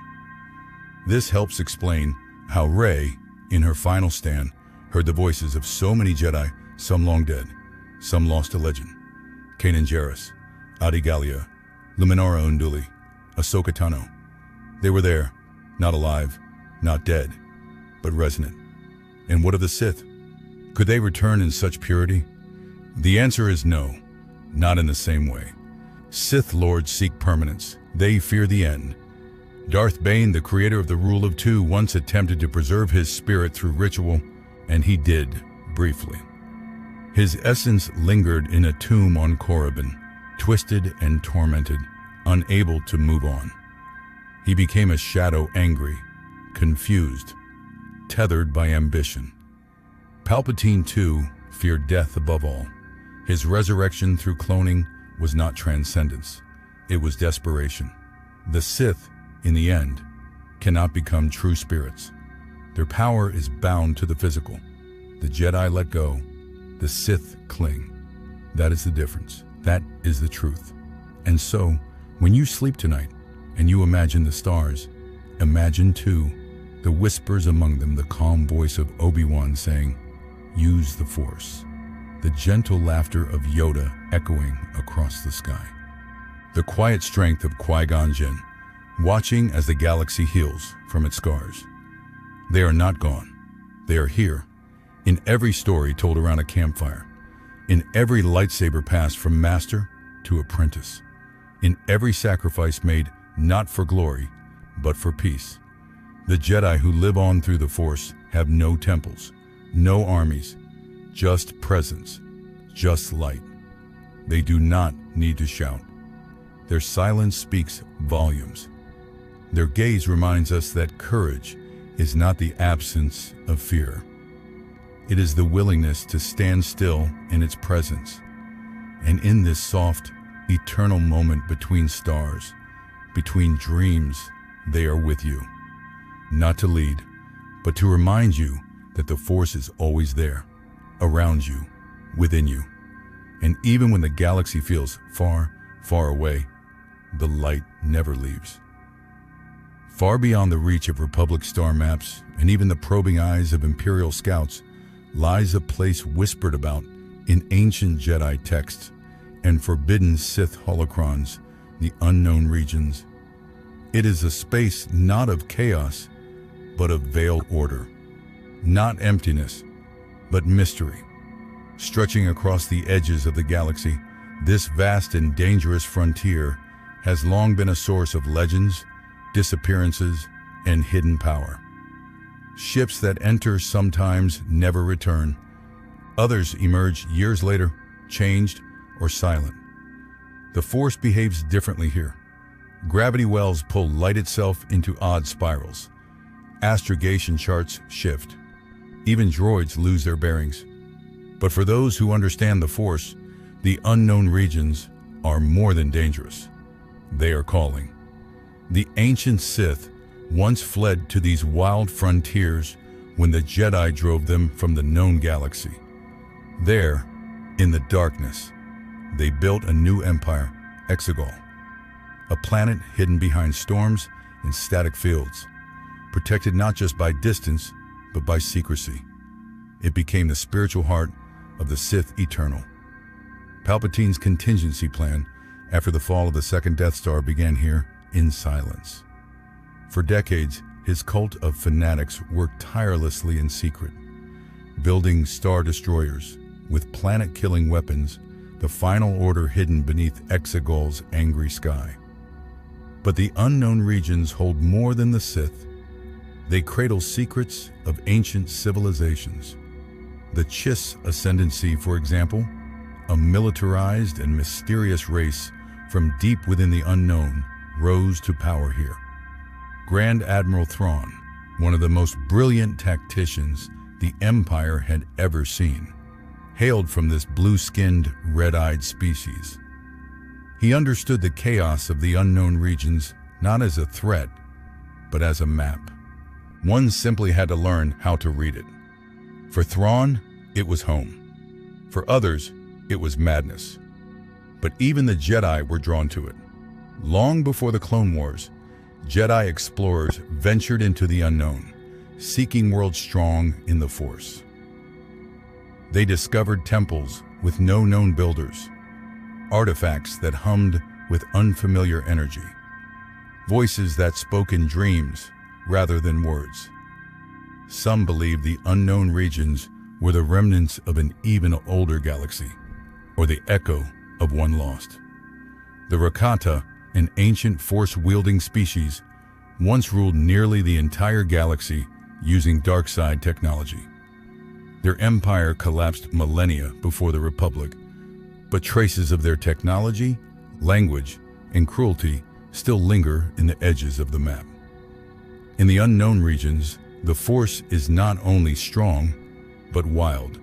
This helps explain how Rey, in her final stand, heard the voices of so many Jedi, some long dead, some lost to legend. Kanan Jarrus, Adi Gallia, Luminara Unduli, Ahsoka Tano. They were there, not alive, not dead, but resonant. And what of the Sith? Could they return in such purity? The answer is no, not in the same way. Sith Lords seek permanence. They fear the end. Darth Bane, the creator of the Rule of Two, once attempted to preserve his spirit through ritual, and he did, briefly. His essence lingered in a tomb on Korriban, twisted and tormented, unable to move on. He became a shadow, angry, confused, tethered by ambition. Palpatine, too, feared death above all. His resurrection through cloning was not transcendence. It was desperation. The Sith, in the end, cannot become true spirits. Their power is bound to the physical. The Jedi let go. The Sith cling. That is the difference. That is the truth. And so, when you sleep tonight and you imagine the stars, imagine too the whispers among them, the calm voice of Obi-Wan saying, "Use the Force." The gentle laughter of Yoda echoing across the sky. The quiet strength of Qui-Gon Jinn, watching as the galaxy heals from its scars. They are not gone. They are here, in every story told around a campfire, in every lightsaber passed from master to apprentice, in every sacrifice made not for glory, but for peace. The Jedi who live on through the Force have no temples, no armies, just presence, just light. They do not need to shout. Their silence speaks volumes. Their gaze reminds us that courage is not the absence of fear. It is the willingness to stand still in its presence. And in this soft, eternal moment between stars, between dreams, they are with you. Not to lead, but to remind you that the Force is always there, around you, within you. And even when the galaxy feels far, far away, the light never leaves. Far beyond the reach of Republic star maps and even the probing eyes of Imperial scouts lies a place whispered about in ancient Jedi texts and forbidden Sith holocrons, the unknown regions. It is a space not of chaos, but of veiled order. Not emptiness, but mystery. Stretching across the edges of the galaxy, This vast and dangerous frontier has long been a source of legends, disappearances, and hidden power. Ships that enter sometimes never return. Others emerge years later, changed or silent. The Force behaves differently here. Gravity wells pull light itself into odd spirals. Astrogation charts shift. Even droids lose their bearings. But for those who understand the Force, the unknown regions are more than dangerous. They are calling. The ancient Sith once fled to these wild frontiers when the Jedi drove them from the known galaxy. There, in the darkness, they built a new empire, Exegol, a planet hidden behind storms and static fields, protected not just by distance, but by secrecy. It became the spiritual heart of the Sith Eternal. Palpatine's contingency plan after the fall of the second Death Star began here in silence. For decades, his cult of fanatics worked tirelessly in secret, building star destroyers with planet-killing weapons, the final order hidden beneath Exegol's angry sky. But the unknown regions hold more than the Sith. They cradle secrets of ancient civilizations. The Chiss ascendancy, for example, a militarized and mysterious race from deep within the unknown, rose to power here. Grand Admiral Thrawn, one of the most brilliant tacticians the Empire had ever seen, hailed from this blue-skinned, red-eyed species. He understood the chaos of the unknown regions not as a threat, but as a map. One simply had to learn how to read it. For Thrawn, it was home. For others, it was madness. But even the Jedi were drawn to it. Long before the Clone Wars, Jedi explorers ventured into the unknown, seeking worlds strong in the Force. They discovered temples with no known builders, artifacts that hummed with unfamiliar energy, voices that spoke in dreams rather than words. Some believed the unknown regions were the remnants of an even older galaxy, or the echo of one lost. The Rakata, an ancient Force-wielding species, once ruled nearly the entire galaxy using dark side technology. Their empire collapsed millennia before the Republic, but traces of their technology, language, and cruelty still linger in the edges of the map. In the unknown regions, the Force is not only strong, but wild.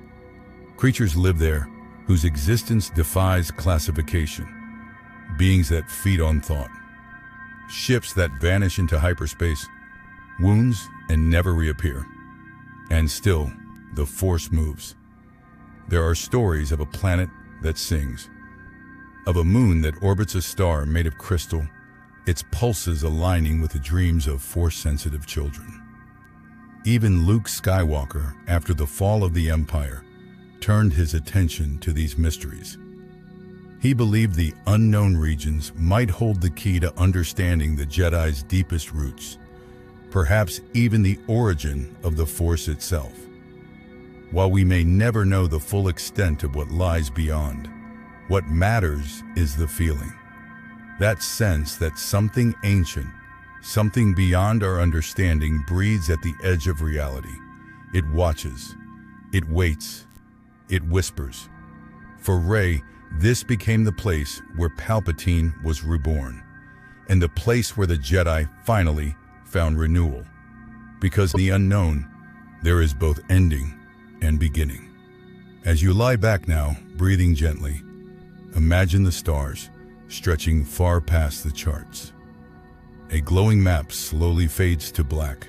Creatures live there whose existence defies classification. Beings that feed on thought. Ships that vanish into hyperspace, wounds and never reappear. And still, the Force moves. There are stories of a planet that sings, of a moon that orbits a star made of crystal, its pulses aligning with the dreams of Force-sensitive children. Even Luke Skywalker, after the fall of the Empire, turned his attention to these mysteries. He believed the unknown regions might hold the key to understanding the Jedi's deepest roots, perhaps even the origin of the Force itself. While we may never know the full extent of what lies beyond, what matters is the feeling. That sense that something ancient, something beyond our understanding breathes at the edge of reality. It watches, it waits, it whispers. For Rey, this became the place where Palpatine was reborn, and the place where the Jedi finally found renewal. Because in the unknown, there is both ending and beginning. As you lie back now, breathing gently, imagine the stars stretching far past the charts. A glowing map slowly fades to black,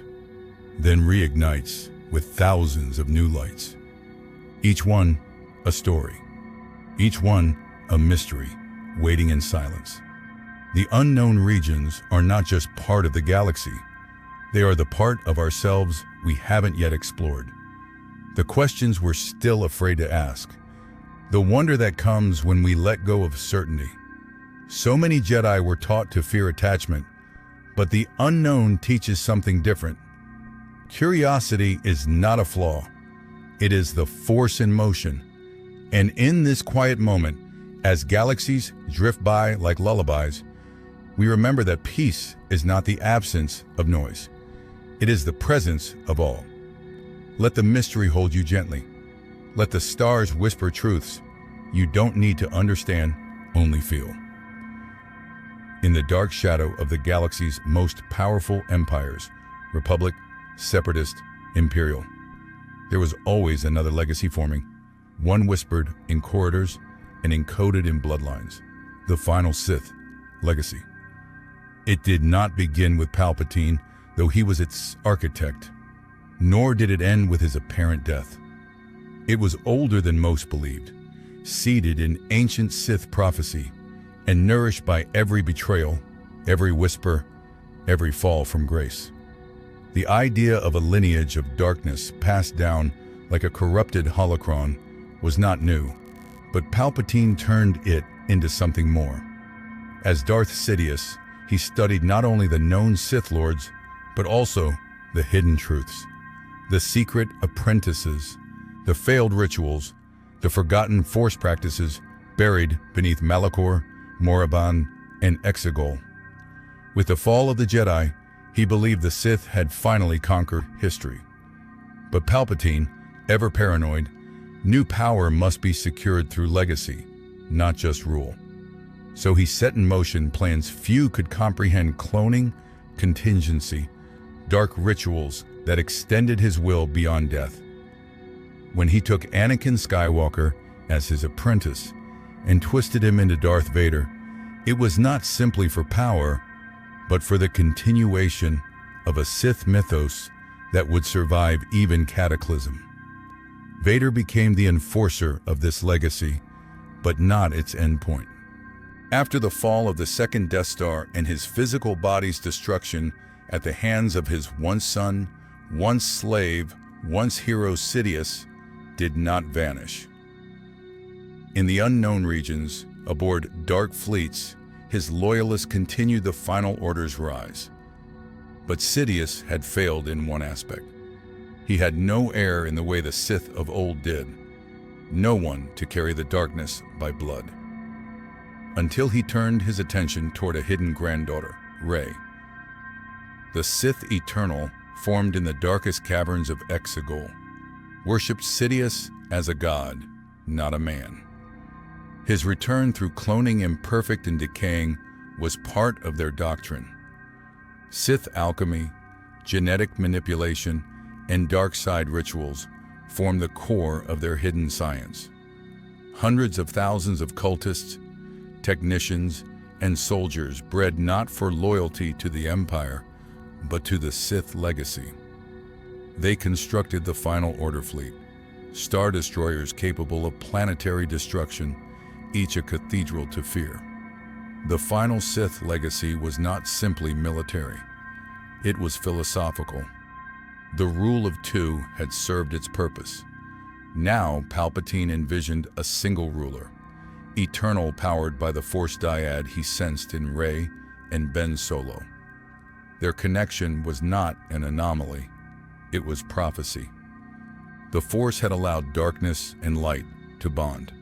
then reignites with thousands of new lights. Each one a story. Each one a mystery, waiting in silence. The unknown regions are not just part of the galaxy. They are the part of ourselves we haven't yet explored. The questions we're still afraid to ask. The wonder that comes when we let go of certainty. So many Jedi were taught to fear attachment, but the unknown teaches something different. Curiosity is not a flaw. It is the force in motion. And in this quiet moment, As galaxies drift by like lullabies, we remember that peace is not the absence of noise. It is the presence of all. Let the mystery hold you gently. Let the stars whisper truths you don't need to understand, only feel. In the dark shadow of the galaxy's most powerful empires, Republic, Separatist, Imperial, there was always another legacy forming, one whispered in corridors and encoded in bloodlines, the final Sith legacy. It did not begin with Palpatine, though he was its architect, nor did it end with his apparent death. It was older than most believed, seated in ancient Sith prophecy, and nourished by every betrayal, every whisper, every fall from grace. The idea of a lineage of darkness passed down like a corrupted holocron was not new, but Palpatine turned it into something more. As Darth Sidious, he studied not only the known Sith Lords, but also the hidden truths, the secret apprentices, the failed rituals, the forgotten Force practices buried beneath Malachor, Moraband, and Exegol. With the fall of the Jedi, he believed the Sith had finally conquered history. But Palpatine, ever paranoid, knew power must be secured through legacy, not just rule. So he set in motion plans few could comprehend: cloning, contingency, dark rituals that extended his will beyond death. When he took Anakin Skywalker as his apprentice and twisted him into Darth Vader, it was not simply for power, but for the continuation of a Sith mythos that would survive even cataclysm. Vader became the enforcer of this legacy, but not its endpoint. After the fall of the second Death Star and his physical body's destruction at the hands of his once son, once slave, once hero Sidious, did not vanish. In the unknown regions, aboard dark fleets, his loyalists continued the Final Order's rise. But Sidious had failed in one aspect. He had no heir in the way the Sith of old did, no one to carry the darkness by blood. Until he turned his attention toward a hidden granddaughter, Rey. The Sith Eternal, formed in the darkest caverns of Exegol, worshipped Sidious as a god, not a man. His return through cloning imperfect and decaying was part of their doctrine. Sith alchemy, genetic manipulation, and dark side rituals formed the core of their hidden science. Hundreds of thousands of cultists, technicians, and soldiers bred not for loyalty to the Empire, but to the Sith legacy. They constructed the Final Order fleet, star destroyers capable of planetary destruction, each a cathedral to fear. The final Sith legacy was not simply military. It was philosophical. The rule of two had served its purpose. Now Palpatine envisioned a single ruler, eternal, powered by the Force dyad he sensed in Rey and Ben Solo. Their connection was not an anomaly, it was prophecy. The Force had allowed darkness and light to bond.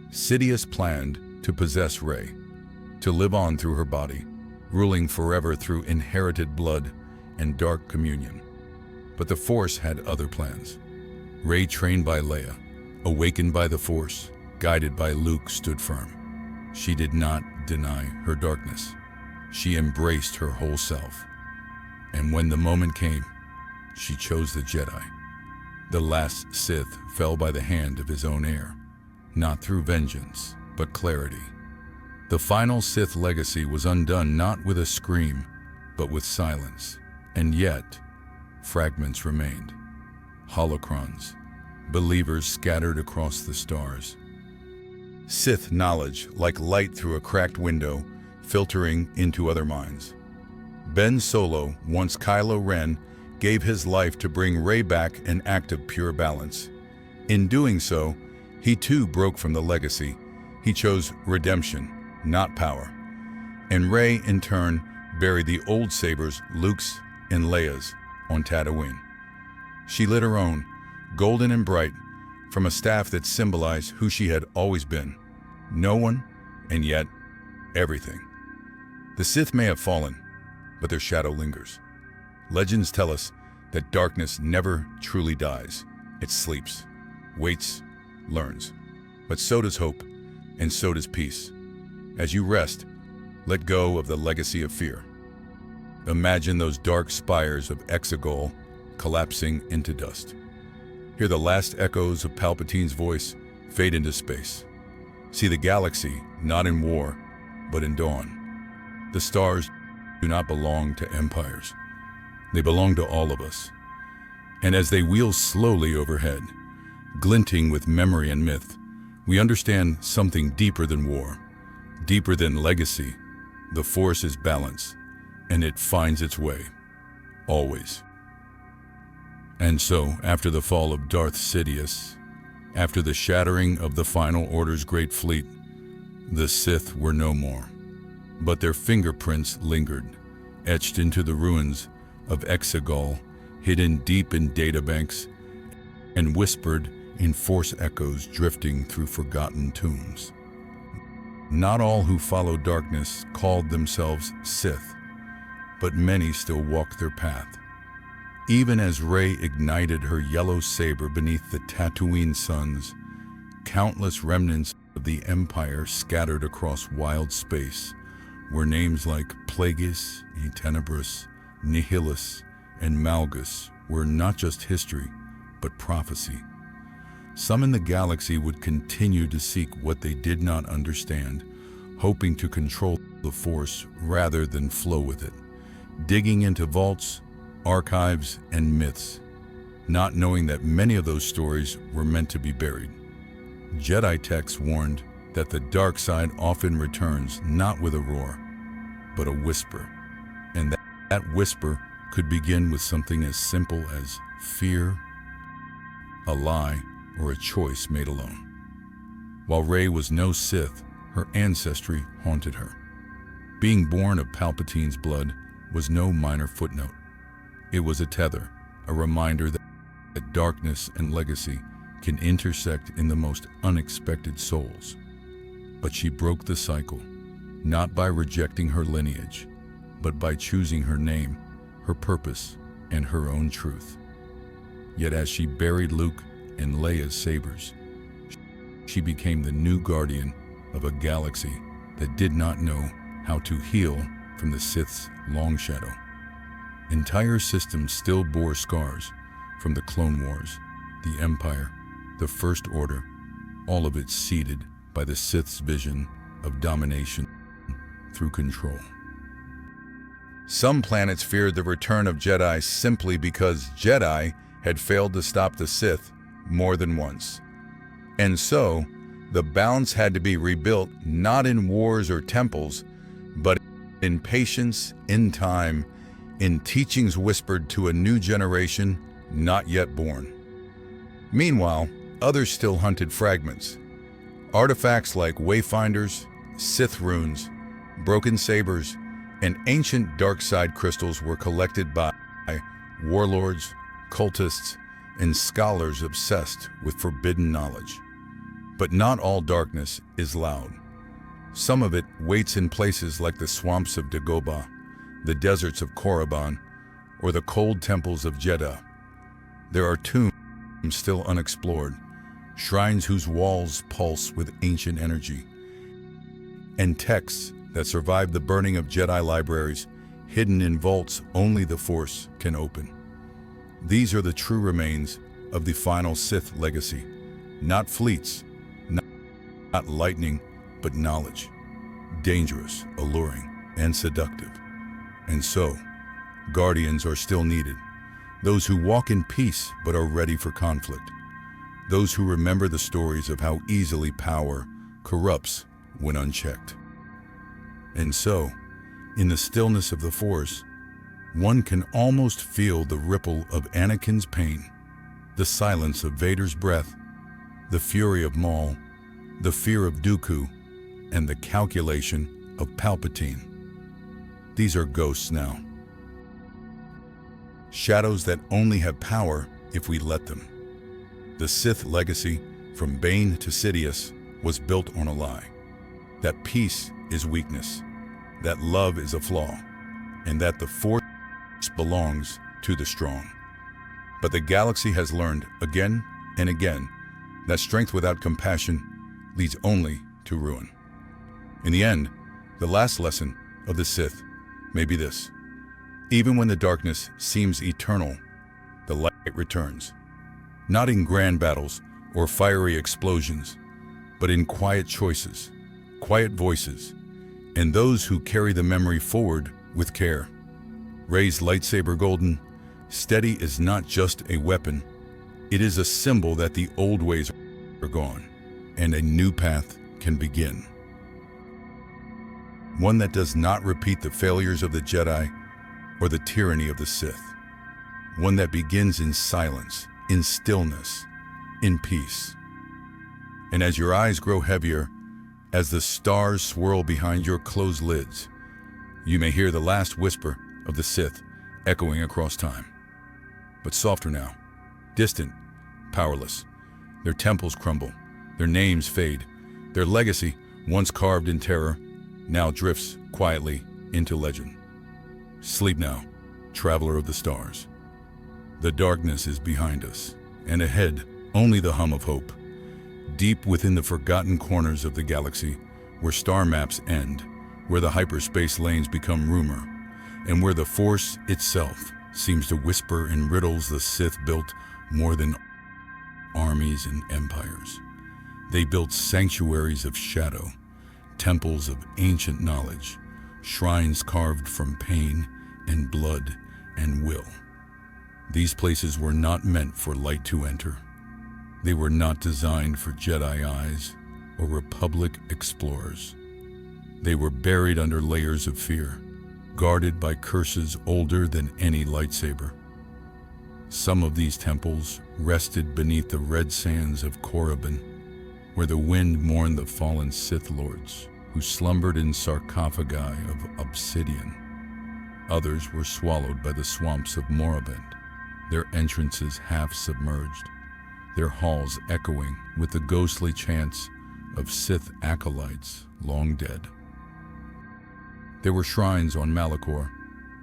Sidious planned to possess Rey, to live on through her body, ruling forever through inherited blood and dark communion. But the Force had other plans. Rey, trained by Leia, awakened by the Force, guided by Luke, stood firm. She did not deny her darkness. She embraced her whole self. And when the moment came, she chose the Jedi. The last Sith fell by the hand of his own heir, not through vengeance, but clarity. The final Sith legacy was undone not with a scream, but with silence. And yet, fragments remained. Holocrons, believers scattered across the stars. Sith knowledge, like light through a cracked window, filtering into other minds. Ben Solo, once Kylo Ren, gave his life to bring Rey back an act of pure balance. In doing so, he too broke from the legacy. He chose redemption, not power. And Rey, in turn, buried the old sabers, Luke's and Leia's, on Tatooine. She lit her own, golden and bright, from a staff that symbolized who she had always been, No one, and yet everything. The Sith may have fallen, but their shadow lingers. Legends tell us that darkness never truly dies. It sleeps, waits, learns. But so does hope, and so does peace. As you rest, let go of the legacy of fear. Imagine those dark spires of Exegol collapsing into dust. Hear the last echoes of Palpatine's voice fade into space. See the galaxy not in war, but in dawn. The stars do not belong to empires. They belong to all of us. And as they wheel slowly overhead, glinting with memory and myth, we understand something deeper than war, deeper than legacy. The Force is balance, and it finds its way, always. And so, after the fall of Darth Sidious, after the shattering of the Final Order's great fleet, the Sith were no more. But their fingerprints lingered, etched into the ruins of Exegol, hidden deep in databanks, and whispered in Force echoes drifting through forgotten tombs. Not all who followed darkness called themselves Sith, but many still walked their path. Even as Rey ignited her yellow saber beneath the Tatooine suns, countless remnants of the Empire scattered across wild space, where names like Plagueis, Tenebris, Nihilus, and Malgus were not just history, but prophecy. Some in the galaxy would continue to seek what they did not understand, hoping to control the Force rather than flow with it, digging into vaults, archives, and myths, not knowing that many of those stories were meant to be buried. Jedi texts warned that the dark side often returns not with a roar, but a whisper, and that whisper could begin with something as simple as fear, a lie, or a choice made alone. While Rey was no Sith, her ancestry haunted her. Being born of Palpatine's blood was no minor footnote. It was a tether, a reminder that darkness and legacy can intersect in the most unexpected souls. But she broke the cycle, not by rejecting her lineage, but by choosing her name, her purpose, and her own truth. Yet as she buried Luke and Leia's sabers, she became the new guardian of a galaxy that did not know how to heal from the Sith's long shadow. Entire systems still bore scars from the Clone Wars, the Empire, the First Order, all of it seeded by the Sith's vision of domination through control. Some planets feared the return of Jedi simply because Jedi had failed to stop the Sith more than once. And so, the balance had to be rebuilt not in wars or temples, but in patience, in time, in teachings whispered to a new generation not yet born. Meanwhile, others still hunted fragments. Artifacts like wayfinders, Sith runes, broken sabers, and ancient dark side crystals were collected by warlords, cultists, and scholars obsessed with forbidden knowledge. But not all darkness is loud. Some of it waits in places like the swamps of Dagobah, the deserts of Korriban, or the cold temples of Jeddah. There are tombs still unexplored, shrines whose walls pulse with ancient energy, and texts that survive the burning of Jedi libraries, hidden in vaults only the Force can open. These are the true remains of the final Sith legacy, not fleets, not lightning, but knowledge, dangerous, alluring, and seductive. And so, guardians are still needed, those who walk in peace but are ready for conflict, those who remember the stories of how easily power corrupts when unchecked. And so, in the stillness of the Force, one can almost feel the ripple of Anakin's pain, the silence of Vader's breath, the fury of Maul, the fear of Dooku, and the calculation of Palpatine. These are ghosts now. Shadows that only have power if we let them. The Sith legacy, from Bane to Sidious, was built on a lie. that peace is weakness, that love is a flaw, and that the Force belongs to the strong. But the galaxy has learned again and again that strength without compassion leads only to ruin. In the end, the last lesson of the Sith may be this: even when the darkness seems eternal, the light returns, not in grand battles or fiery explosions, but in quiet choices, quiet voices, and those who carry the memory forward with care. Rey's lightsaber golden, steady is not just a weapon, it is a symbol that the old ways are gone, and a new path can begin. One that does not repeat the failures of the Jedi or the tyranny of the Sith. One that begins in silence, in stillness, in peace. And as your eyes grow heavier, as the stars swirl behind your closed lids, you may hear the last whisper of the Sith echoing across time. But softer now, distant, powerless. Their temples crumble, their names fade, their legacy, once carved in terror, now drifts quietly into legend. Sleep now, traveler of the stars. The darkness is behind us, and ahead, only the hum of hope. Deep within the forgotten corners of the galaxy, where star maps end, where the hyperspace lanes become rumor, and where the Force itself seems to whisper in riddles the Sith built more than armies and empires. They built sanctuaries of shadow, temples of ancient knowledge, shrines carved from pain and blood and will. These places were not meant for light to enter. They were not designed for Jedi eyes or Republic explorers. They were buried under layers of fear, guarded by curses older than any lightsaber. Some of these temples rested beneath the red sands of Korriban, where the wind mourned the fallen Sith lords who slumbered in sarcophagi of obsidian. Others were swallowed by the swamps of Morrowind, their entrances half submerged, their halls echoing with the ghostly chants of Sith acolytes long dead. There were shrines on Malachor,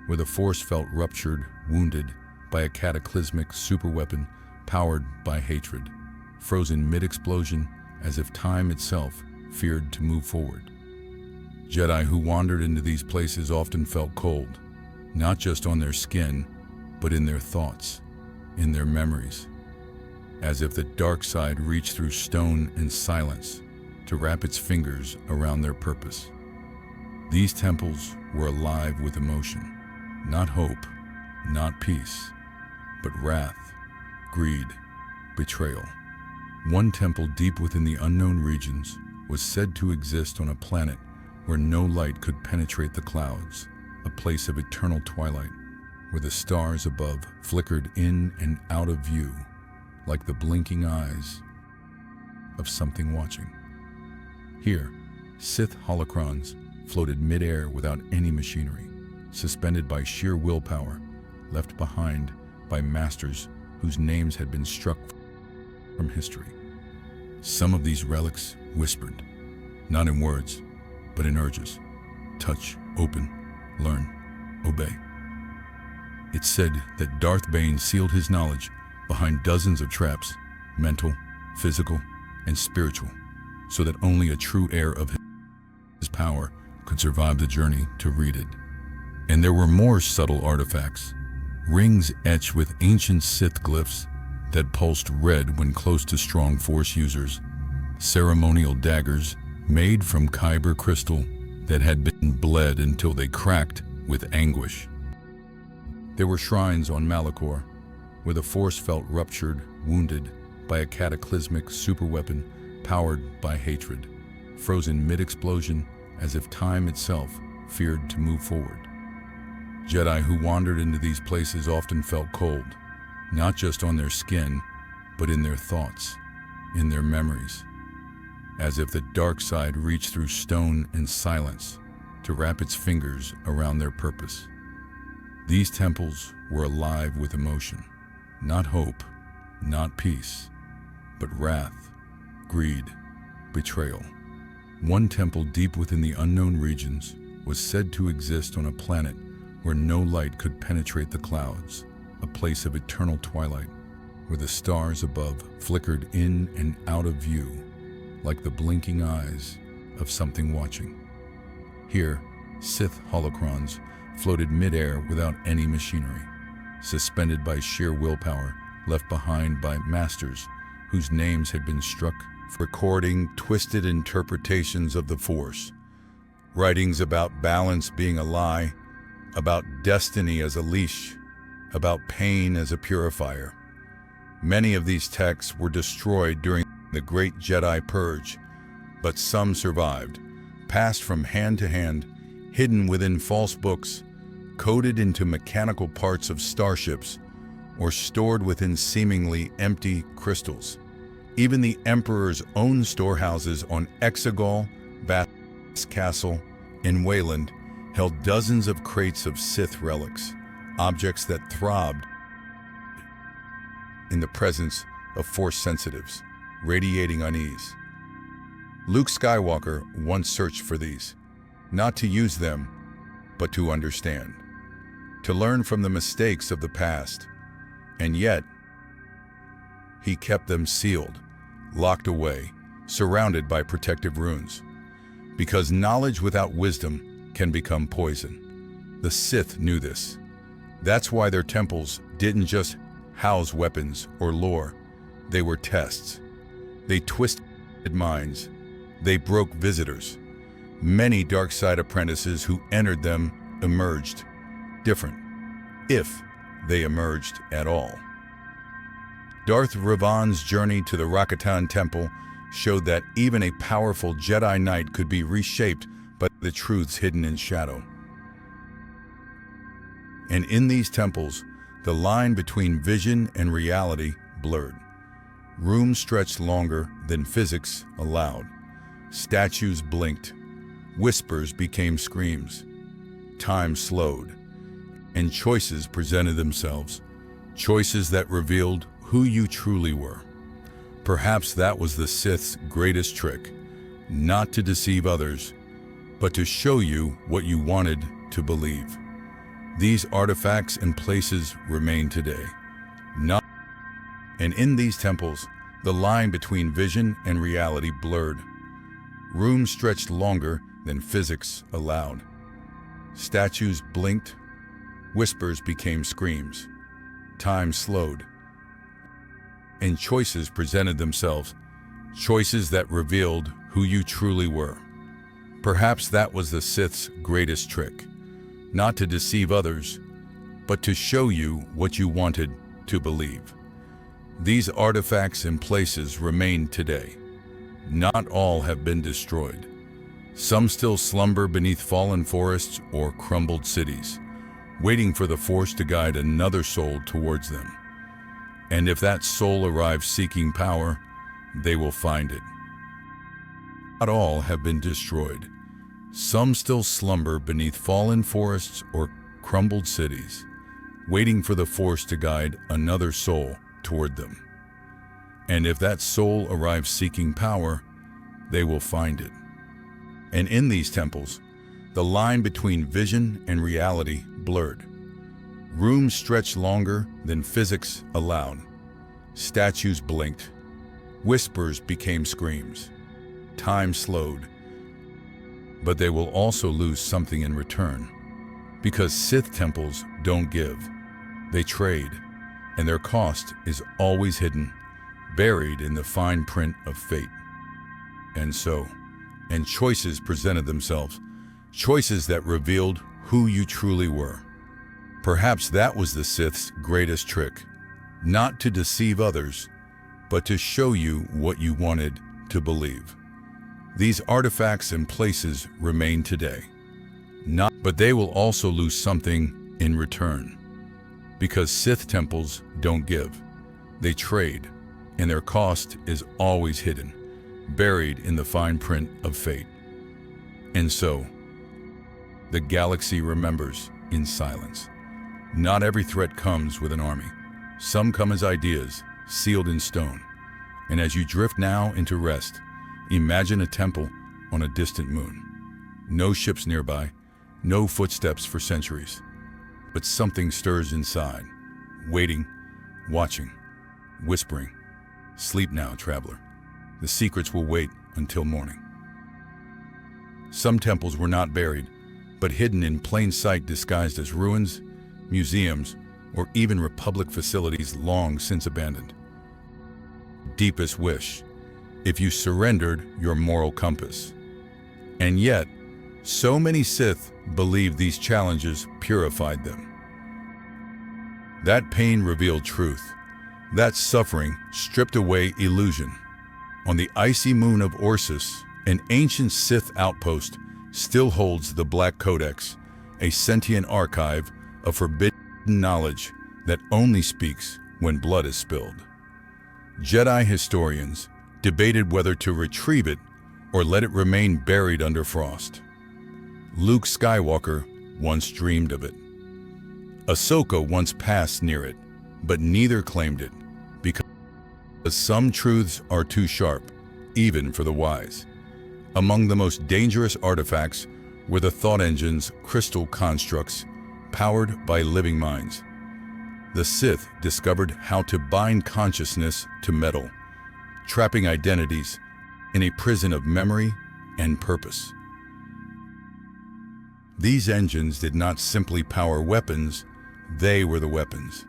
where the Force felt ruptured, wounded by a cataclysmic superweapon powered by hatred, frozen mid-explosion as if time itself feared to move forward. Jedi who wandered into these places often felt cold, not just on their skin, but in their thoughts, in their memories, as if the dark side reached through stone and silence to wrap its fingers around their purpose. These temples were alive with emotion, not hope, not peace, but wrath, greed, betrayal. One temple deep within the unknown regions was said to exist on a planet where no light could penetrate the clouds, a place of eternal twilight, where the stars above flickered in and out of view like the blinking eyes of something watching. Here, Sith holocrons floated mid-air without any machinery, suspended by sheer willpower, left behind by masters whose names had been struck from history. Some of these relics whispered, not in words, but in urges: touch, open, learn, obey. It said that Darth Bane sealed his knowledge behind dozens of traps, mental, physical, and spiritual, so that only a true heir of his power could survive the journey to read it. And there were more subtle artifacts, rings etched with ancient Sith glyphs that pulsed red when close to strong Force users, ceremonial daggers made from kyber crystal that had been bled until they cracked with anguish. There were shrines on Malachor, where the Force felt ruptured, wounded by a cataclysmic superweapon powered by hatred, frozen mid-explosion as if time itself feared to move forward. Jedi who wandered into these places often felt cold, not just on their skin, but in their thoughts, in their memories, as if the dark side reached through stone and silence to wrap its fingers around their purpose. These temples were alive with emotion, not hope, not peace, but wrath, greed, betrayal. One temple deep within the unknown regions was said to exist on a planet where no light could penetrate the clouds, a place of eternal twilight, where the stars above flickered in and out of view like the blinking eyes of something watching. Here, Sith holocrons floated mid-air without any machinery, suspended by sheer willpower left behind by masters whose names had been struck, recording twisted interpretations of the Force, writings about balance being a lie, about destiny as a leash, about pain as a purifier. Many of these texts were destroyed during the Great Jedi Purge, but some survived, passed from hand to hand, hidden within false books, coded into mechanical parts of starships, or stored within seemingly empty crystals. Even the Emperor's own storehouses on Exegol, Bath's Castle, and Wayland held dozens of crates of Sith relics, objects that throbbed in the presence of Force sensitives, radiating unease. Luke Skywalker once searched for these, not to use them, but to understand, to learn from the mistakes of the past, and yet he kept them sealed, locked away, surrounded by protective runes. Because knowledge without wisdom can become poison. The Sith knew this. That's why their temples didn't just house weapons or lore. They were tests. They twisted minds. They broke visitors. Many dark side apprentices who entered them emerged different, if they emerged at all. Darth Revan's journey to the Rakatan Temple showed that even a powerful Jedi Knight could be reshaped by the truths hidden in shadow. And in these temples, the line between vision and reality blurred. Rooms stretched longer than physics allowed. Statues blinked. Whispers became screams. Time slowed. And choices presented themselves. Choices that revealed who you truly were. Perhaps that was the Sith's greatest trick, not to deceive others, but to show you what you wanted to believe. These artifacts and places remain today. And in these temples, the line between vision and reality blurred. Rooms stretched longer than physics allowed. Statues blinked. Whispers became screams. Time slowed. And choices presented themselves, choices that revealed who you truly were. Perhaps that was the Sith's greatest trick, not to deceive others, but to show you what you wanted to believe. These artifacts and places remain today. Not all have been destroyed. Some still slumber beneath fallen forests or crumbled cities, waiting for the Force to guide another soul towards them. And if that soul arrives seeking power, they will find it. Not all have been destroyed. Some still slumber beneath fallen forests or crumbled cities, waiting for the Force to guide another soul toward them. And if that soul arrives seeking power, they will find it. And in these temples, the line between vision and reality blurred. Rooms stretched longer than physics allowed. Statues blinked. Whispers became screams. Time slowed. But they will also lose something in return. Because Sith temples don't give. They trade. And their cost is always hidden, buried in the fine print of fate. And choices presented themselves. Choices that revealed who you truly were. Perhaps that was the Sith's greatest trick, not to deceive others, but to show you what you wanted to believe. These artifacts and places remain today, but they will also lose something in return. Because Sith temples don't give, they trade, and their cost is always hidden, buried in the fine print of fate. And so, the galaxy remembers in silence. Not every threat comes with an army. Some come as ideas, sealed in stone. And as you drift now into rest, imagine a temple on a distant moon. No ships nearby, no footsteps for centuries. But something stirs inside, waiting, watching, whispering, "Sleep now, traveler. The secrets will wait until morning." Some temples were not buried, but hidden in plain sight, disguised as ruins, museums, or even Republic facilities long since abandoned. Deepest wish, if you surrendered your moral compass. And yet, so many Sith believed these challenges purified them. That pain revealed truth. That suffering stripped away illusion. On the icy moon of Orsis, an ancient Sith outpost still holds the Black Codex, a sentient archive of forbidden knowledge that only speaks when blood is spilled. Jedi historians debated whether to retrieve it or let it remain buried under frost. Luke Skywalker once dreamed of it. Ahsoka once passed near it, but neither claimed it, because some truths are too sharp, even for the wise. Among the most dangerous artifacts were the thought engine's crystal constructs, powered by living minds. The Sith discovered how to bind consciousness to metal, trapping identities in a prison of memory and purpose. These engines did not simply power weapons, they were the weapons.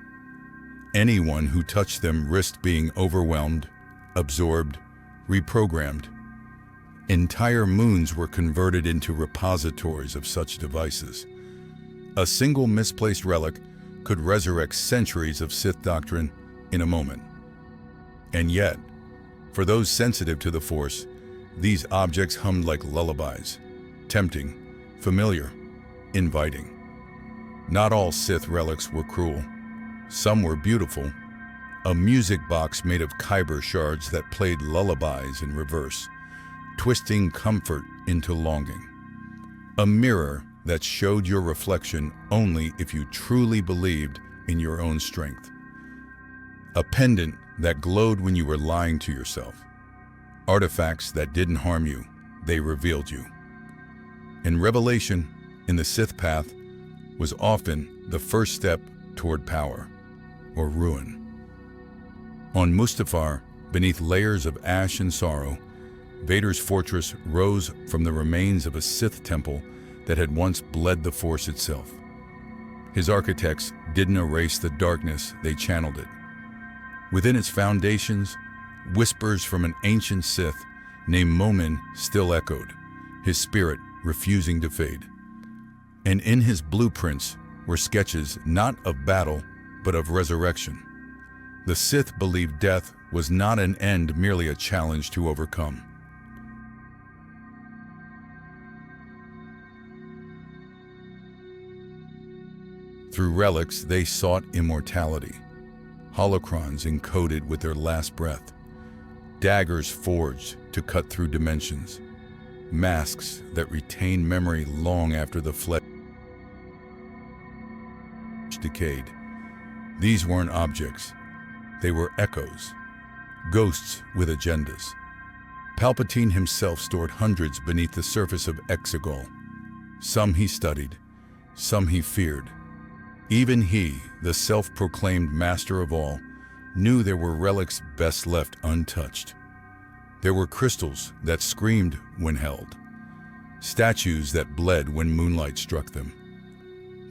Anyone who touched them risked being overwhelmed, absorbed, reprogrammed. Entire moons were converted into repositories of such devices. A single misplaced relic could resurrect centuries of Sith doctrine in a moment. And yet, for those sensitive to the Force, these objects hummed like lullabies, tempting, familiar, inviting. Not all Sith relics were cruel. Some were beautiful. A music box made of kyber shards that played lullabies in reverse, twisting comfort into longing. A mirror that showed your reflection only if you truly believed in your own strength. A pendant that glowed when you were lying to yourself. Artifacts that didn't harm you, they revealed you. And revelation in the Sith path was often the first step toward power or ruin. On Mustafar, beneath layers of ash and sorrow, Vader's fortress rose from the remains of a Sith temple that had once bled the Force itself. His architects didn't erase the darkness, they channeled it. Within its foundations, whispers from an ancient Sith named Momin still echoed, his spirit refusing to fade. And in his blueprints were sketches not of battle, but of resurrection. The Sith believed death was not an end, merely a challenge to overcome. Through relics, they sought immortality. Holocrons encoded with their last breath. Daggers forged to cut through dimensions. Masks that retain memory long after the flesh decayed. These weren't objects. They were echoes. Ghosts with agendas. Palpatine himself stored hundreds beneath the surface of Exegol. Some he studied, some he feared. Even he, the self-proclaimed master of all, knew there were relics best left untouched. There were crystals that screamed when held, statues that bled when moonlight struck them.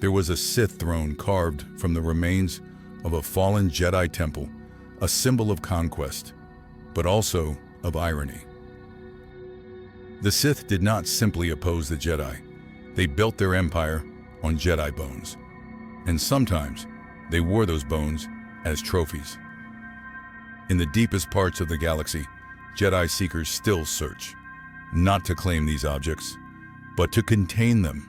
There was a Sith throne carved from the remains of a fallen Jedi temple, a symbol of conquest, but also of irony. The Sith did not simply oppose the Jedi. They built their empire on Jedi bones. And sometimes, they wore those bones as trophies. In the deepest parts of the galaxy, Jedi seekers still search, not to claim these objects, but to contain them.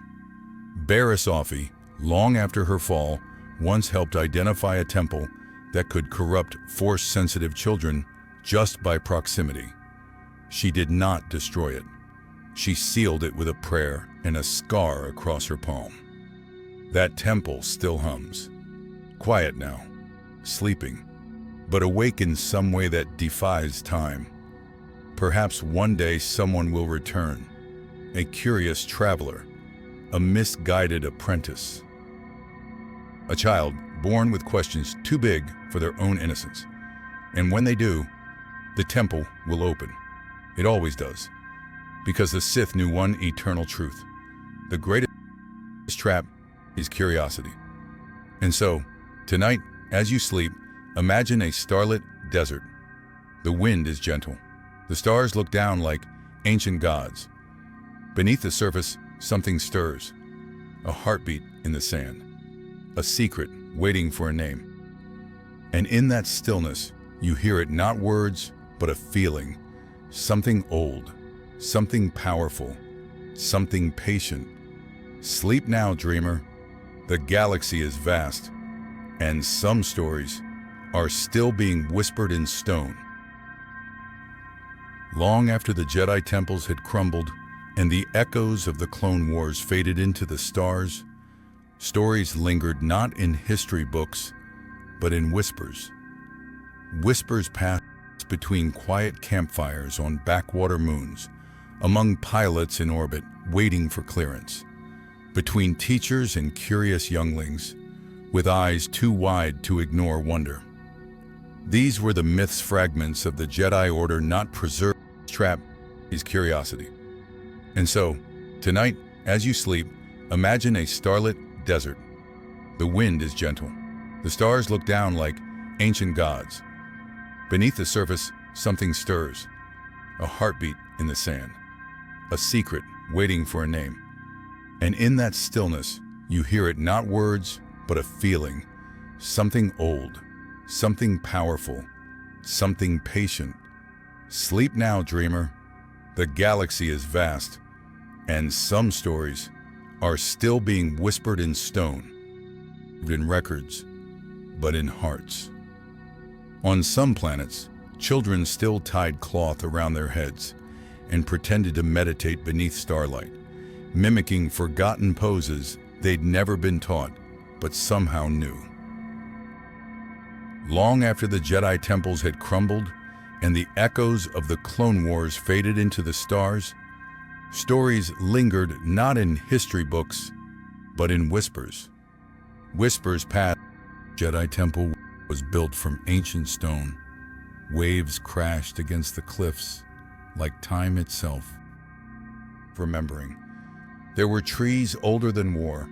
Barriss Offee, long after her fall, once helped identify a temple that could corrupt Force-sensitive children just by proximity. She did not destroy it. She sealed it with a prayer and a scar across her palm. That temple still hums. Quiet now, sleeping, but awake in some way that defies time. Perhaps one day someone will return, a curious traveler, a misguided apprentice. A child born with questions too big for their own innocence. And when they do, the temple will open. It always does. Because the Sith knew one eternal truth. The greatest trap is curiosity. And so, tonight, as you sleep, imagine a starlit desert. The wind is gentle. The stars look down like ancient gods. Beneath the surface, something stirs. A heartbeat in the sand. A secret waiting for a name. And in that stillness, you hear it not words, but a feeling. Something old, something powerful, something patient. Sleep now, dreamer. The galaxy is vast, and some stories are still being whispered in stone. Long after the Jedi temples had crumbled and the echoes of the Clone Wars faded into the stars, stories lingered not in history books, but in whispers. Whispers passed between quiet campfires on backwater moons, among pilots in orbit waiting for clearance, between teachers and curious younglings, with eyes too wide to ignore wonder. These were the myths, fragments of the Jedi Order not preserved. Trap is curiosity. And so, tonight, as you sleep, imagine a starlit desert. The wind is gentle. The stars look down like ancient gods. Beneath the surface, something stirs. A heartbeat in the sand. A secret waiting for a name. And in that stillness, you hear it not words, but a feeling. Something old, something powerful, something patient. Sleep now, dreamer. The galaxy is vast, and some stories are still being whispered in stone, in records, but in hearts. On some planets, children still tied cloth around their heads and pretended to meditate beneath starlight, mimicking forgotten poses they'd never been taught, but somehow knew. Long after the Jedi temples had crumbled and the echoes of the Clone Wars faded into the stars, stories lingered not in history books, but in whispers. Whispers passed. Jedi Temple was built from ancient stone. Waves crashed against the cliffs like time itself. Remembering, there were trees older than war,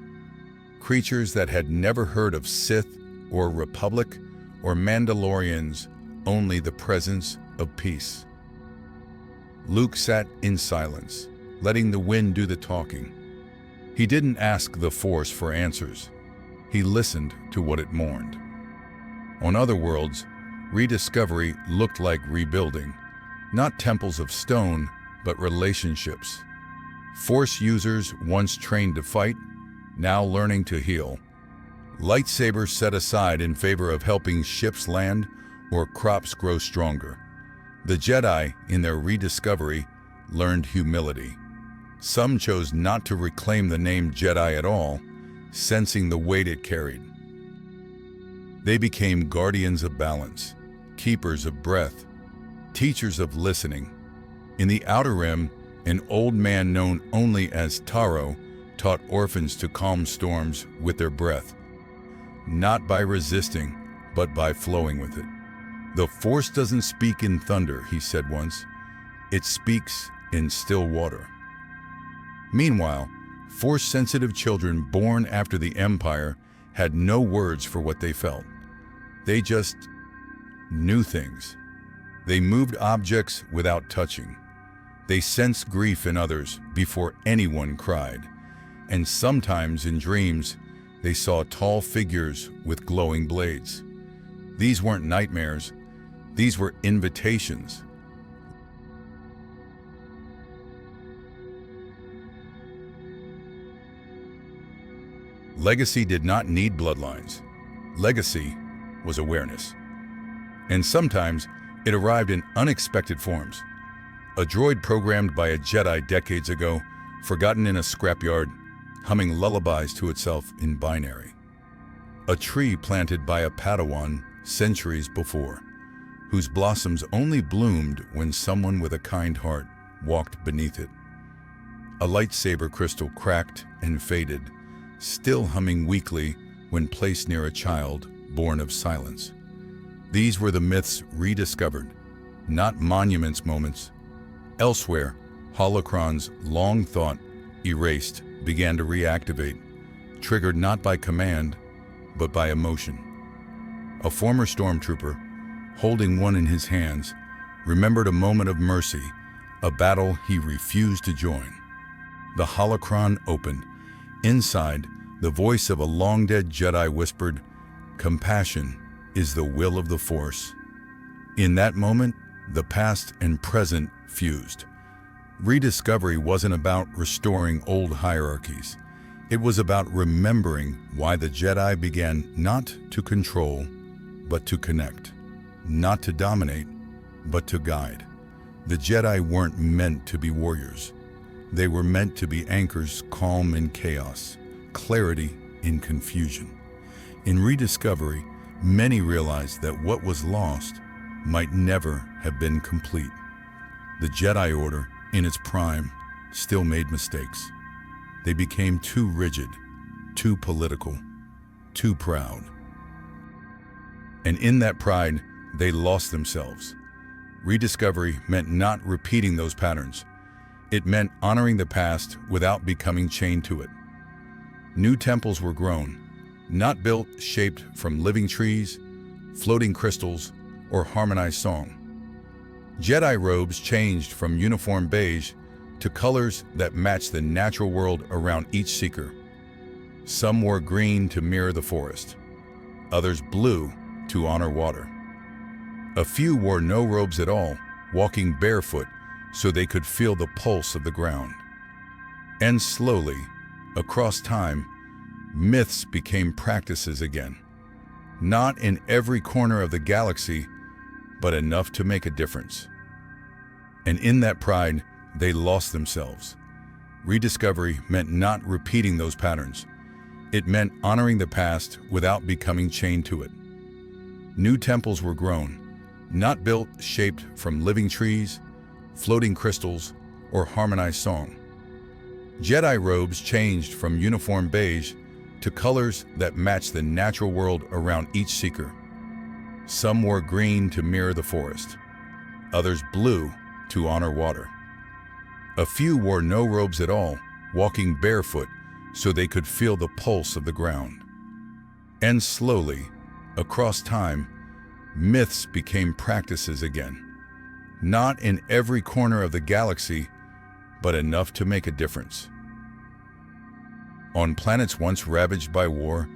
creatures that had never heard of Sith or Republic or Mandalorians, only the presence of peace. Luke sat in silence, letting the wind do the talking. He didn't ask the Force for answers. He listened to what it mourned. On other worlds, rediscovery looked like rebuilding, not temples of stone, but relationships. Force users once trained to fight, now learning to heal. Lightsabers set aside in favor of helping ships land or crops grow stronger. The Jedi, in their rediscovery, learned humility. Some chose not to reclaim the name Jedi at all, sensing the weight it carried. They became guardians of balance, keepers of breath, teachers of listening. In the Outer Rim, an old man known only as Taro taught orphans to calm storms with their breath, not by resisting, but by flowing with it. The Force doesn't speak in thunder, he said once. It speaks in still water. Meanwhile, Force-sensitive children born after the Empire had no words for what they felt. They just knew things. They moved objects without touching. They sensed grief in others before anyone cried. And sometimes in dreams, they saw tall figures with glowing blades. These weren't nightmares. These were invitations. Legacy did not need bloodlines. Legacy was awareness. And sometimes it arrived in unexpected forms. A droid programmed by a Jedi decades ago, forgotten in a scrapyard, humming lullabies to itself in binary. A tree planted by a Padawan centuries before, whose blossoms only bloomed when someone with a kind heart walked beneath it. A lightsaber crystal cracked and faded, still humming weakly when placed near a child born of silence. These were the myths rediscovered, not monuments moments. Elsewhere, holocrons long thought erased began to reactivate, triggered not by command, but by emotion. A former stormtrooper, holding one in his hands, remembered a moment of mercy, a battle he refused to join. The holocron opened. Inside, the voice of a long-dead Jedi whispered, "Compassion is the will of the Force." In that moment, the past and present fused. Rediscovery wasn't about restoring old hierarchies. It was about remembering why the Jedi began not to control, but to connect. Not to dominate, but to guide. The Jedi weren't meant to be warriors. They were meant to be anchors, calm in chaos, clarity in confusion. In rediscovery, many realized that what was lost might never have been complete. The Jedi Order, in its prime, still made mistakes. They became too rigid, too political, too proud. And in that pride, they lost themselves. Rediscovery meant not repeating those patterns. It meant honoring the past without becoming chained to it. New temples were grown, not built shaped from living trees, floating crystals, or harmonized song. Jedi robes changed from uniform beige to colors that matched the natural world around each seeker. Some wore green to mirror the forest, others blue to honor water. A few wore no robes at all, walking barefoot so they could feel the pulse of the ground. And slowly, across time, myths became practices again. Not in every corner of the galaxy, but enough to make a difference. And in that pride, they lost themselves. Rediscovery meant not repeating those patterns. It meant honoring the past without becoming chained to it. New temples were grown, not built shaped from living trees, floating crystals, or harmonized song. Jedi robes changed from uniform beige to colors that matched the natural world around each seeker. Some wore green to mirror the forest, others blue to honor water. A few wore no robes at all, walking barefoot so they could feel the pulse of the ground. And slowly, across time, myths became practices again. Not in every corner of the galaxy, but enough to make a difference. On planets once ravaged by war,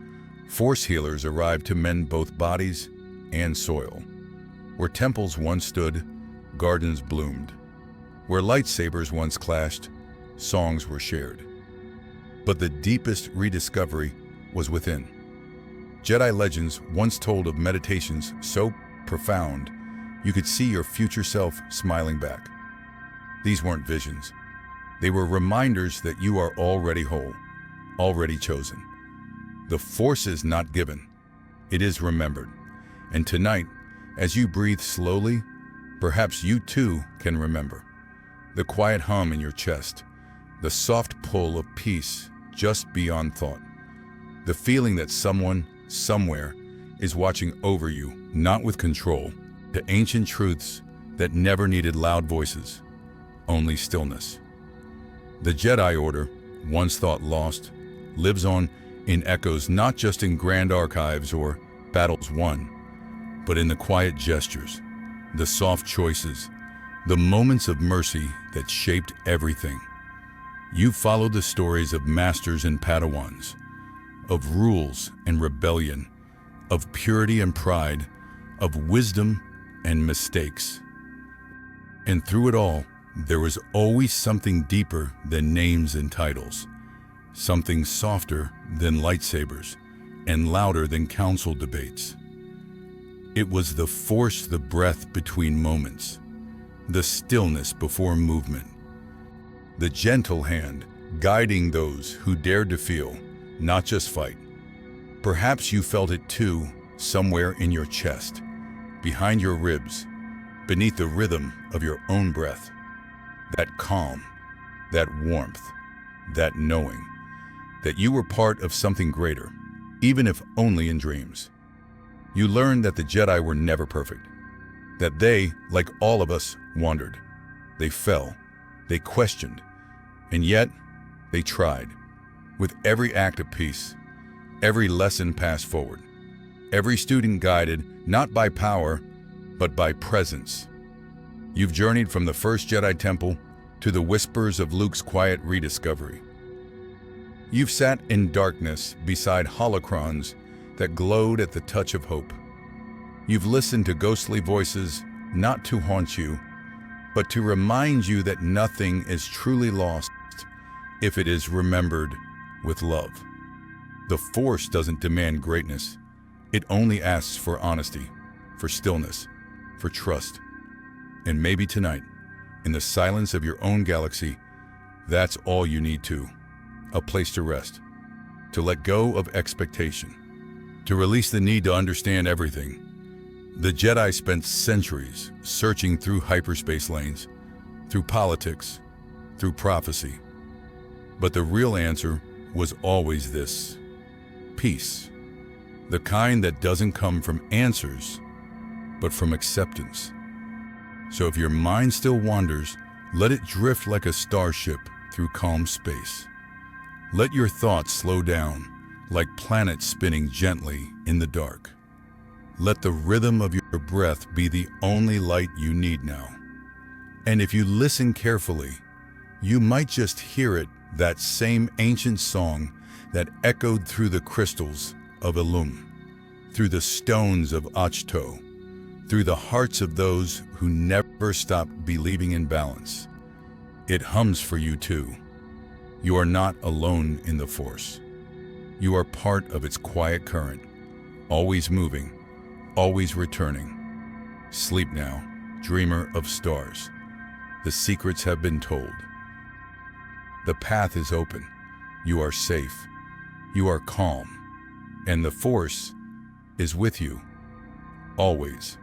Force healers arrived to mend both bodies and soil. Where temples once stood, gardens bloomed. Where lightsabers once clashed, songs were shared. But the deepest rediscovery was within. Jedi legends once told of meditations so profound you could see your future self smiling back. These weren't visions. They were reminders that you are already whole, already chosen. The Force is not given, it is remembered. And tonight, as you breathe slowly, perhaps you too can remember. The quiet hum in your chest, the soft pull of peace just beyond thought. The feeling that someone, somewhere, is watching over you, not with control, to ancient truths that never needed loud voices, only stillness. The Jedi Order, once thought lost, lives on in echoes not just in grand archives or battles won, but in the quiet gestures, the soft choices, the moments of mercy that shaped everything. You followed the stories of masters and Padawans, of rules and rebellion, of purity and pride, of wisdom and mistakes. And through it all, there was always something deeper than names and titles, something softer than lightsabers, and louder than council debates. It was the Force, the breath between moments, the stillness before movement, the gentle hand guiding those who dared to feel, not just fight. Perhaps you felt it too, somewhere in your chest, behind your ribs, beneath the rhythm of your own breath. That calm, that warmth, that knowing, that you were part of something greater, even if only in dreams. You learned that the Jedi were never perfect, that they, like all of us, wandered. They fell, they questioned, and yet they tried. With every act of peace, every lesson passed forward, every student guided not by power, but by presence. You've journeyed from the first Jedi Temple to the whispers of Luke's quiet rediscovery. You've sat in darkness beside holocrons that glowed at the touch of hope. You've listened to ghostly voices not to haunt you, but to remind you that nothing is truly lost if it is remembered with love. The Force doesn't demand greatness. It only asks for honesty, for stillness, for trust. And maybe tonight, in the silence of your own galaxy, that's all you need too. A place to rest, to let go of expectation, to release the need to understand everything. The Jedi spent centuries searching through hyperspace lanes, through politics, through prophecy. But the real answer was always this: peace. The kind that doesn't come from answers, but from acceptance. So if your mind still wanders, let it drift like a starship through calm space. Let your thoughts slow down, like planets spinning gently in the dark. Let the rhythm of your breath be the only light you need now. And if you listen carefully, you might just hear it, that same ancient song that echoed through the crystals of Ilum, through the stones of Achto, through the hearts of those who never stopped believing in balance. It hums for you too. You are not alone in the Force. You are part of its quiet current, always moving, always returning. Sleep now, dreamer of stars. The secrets have been told. The path is open. You are safe. You are calm. And the Force is with you, always.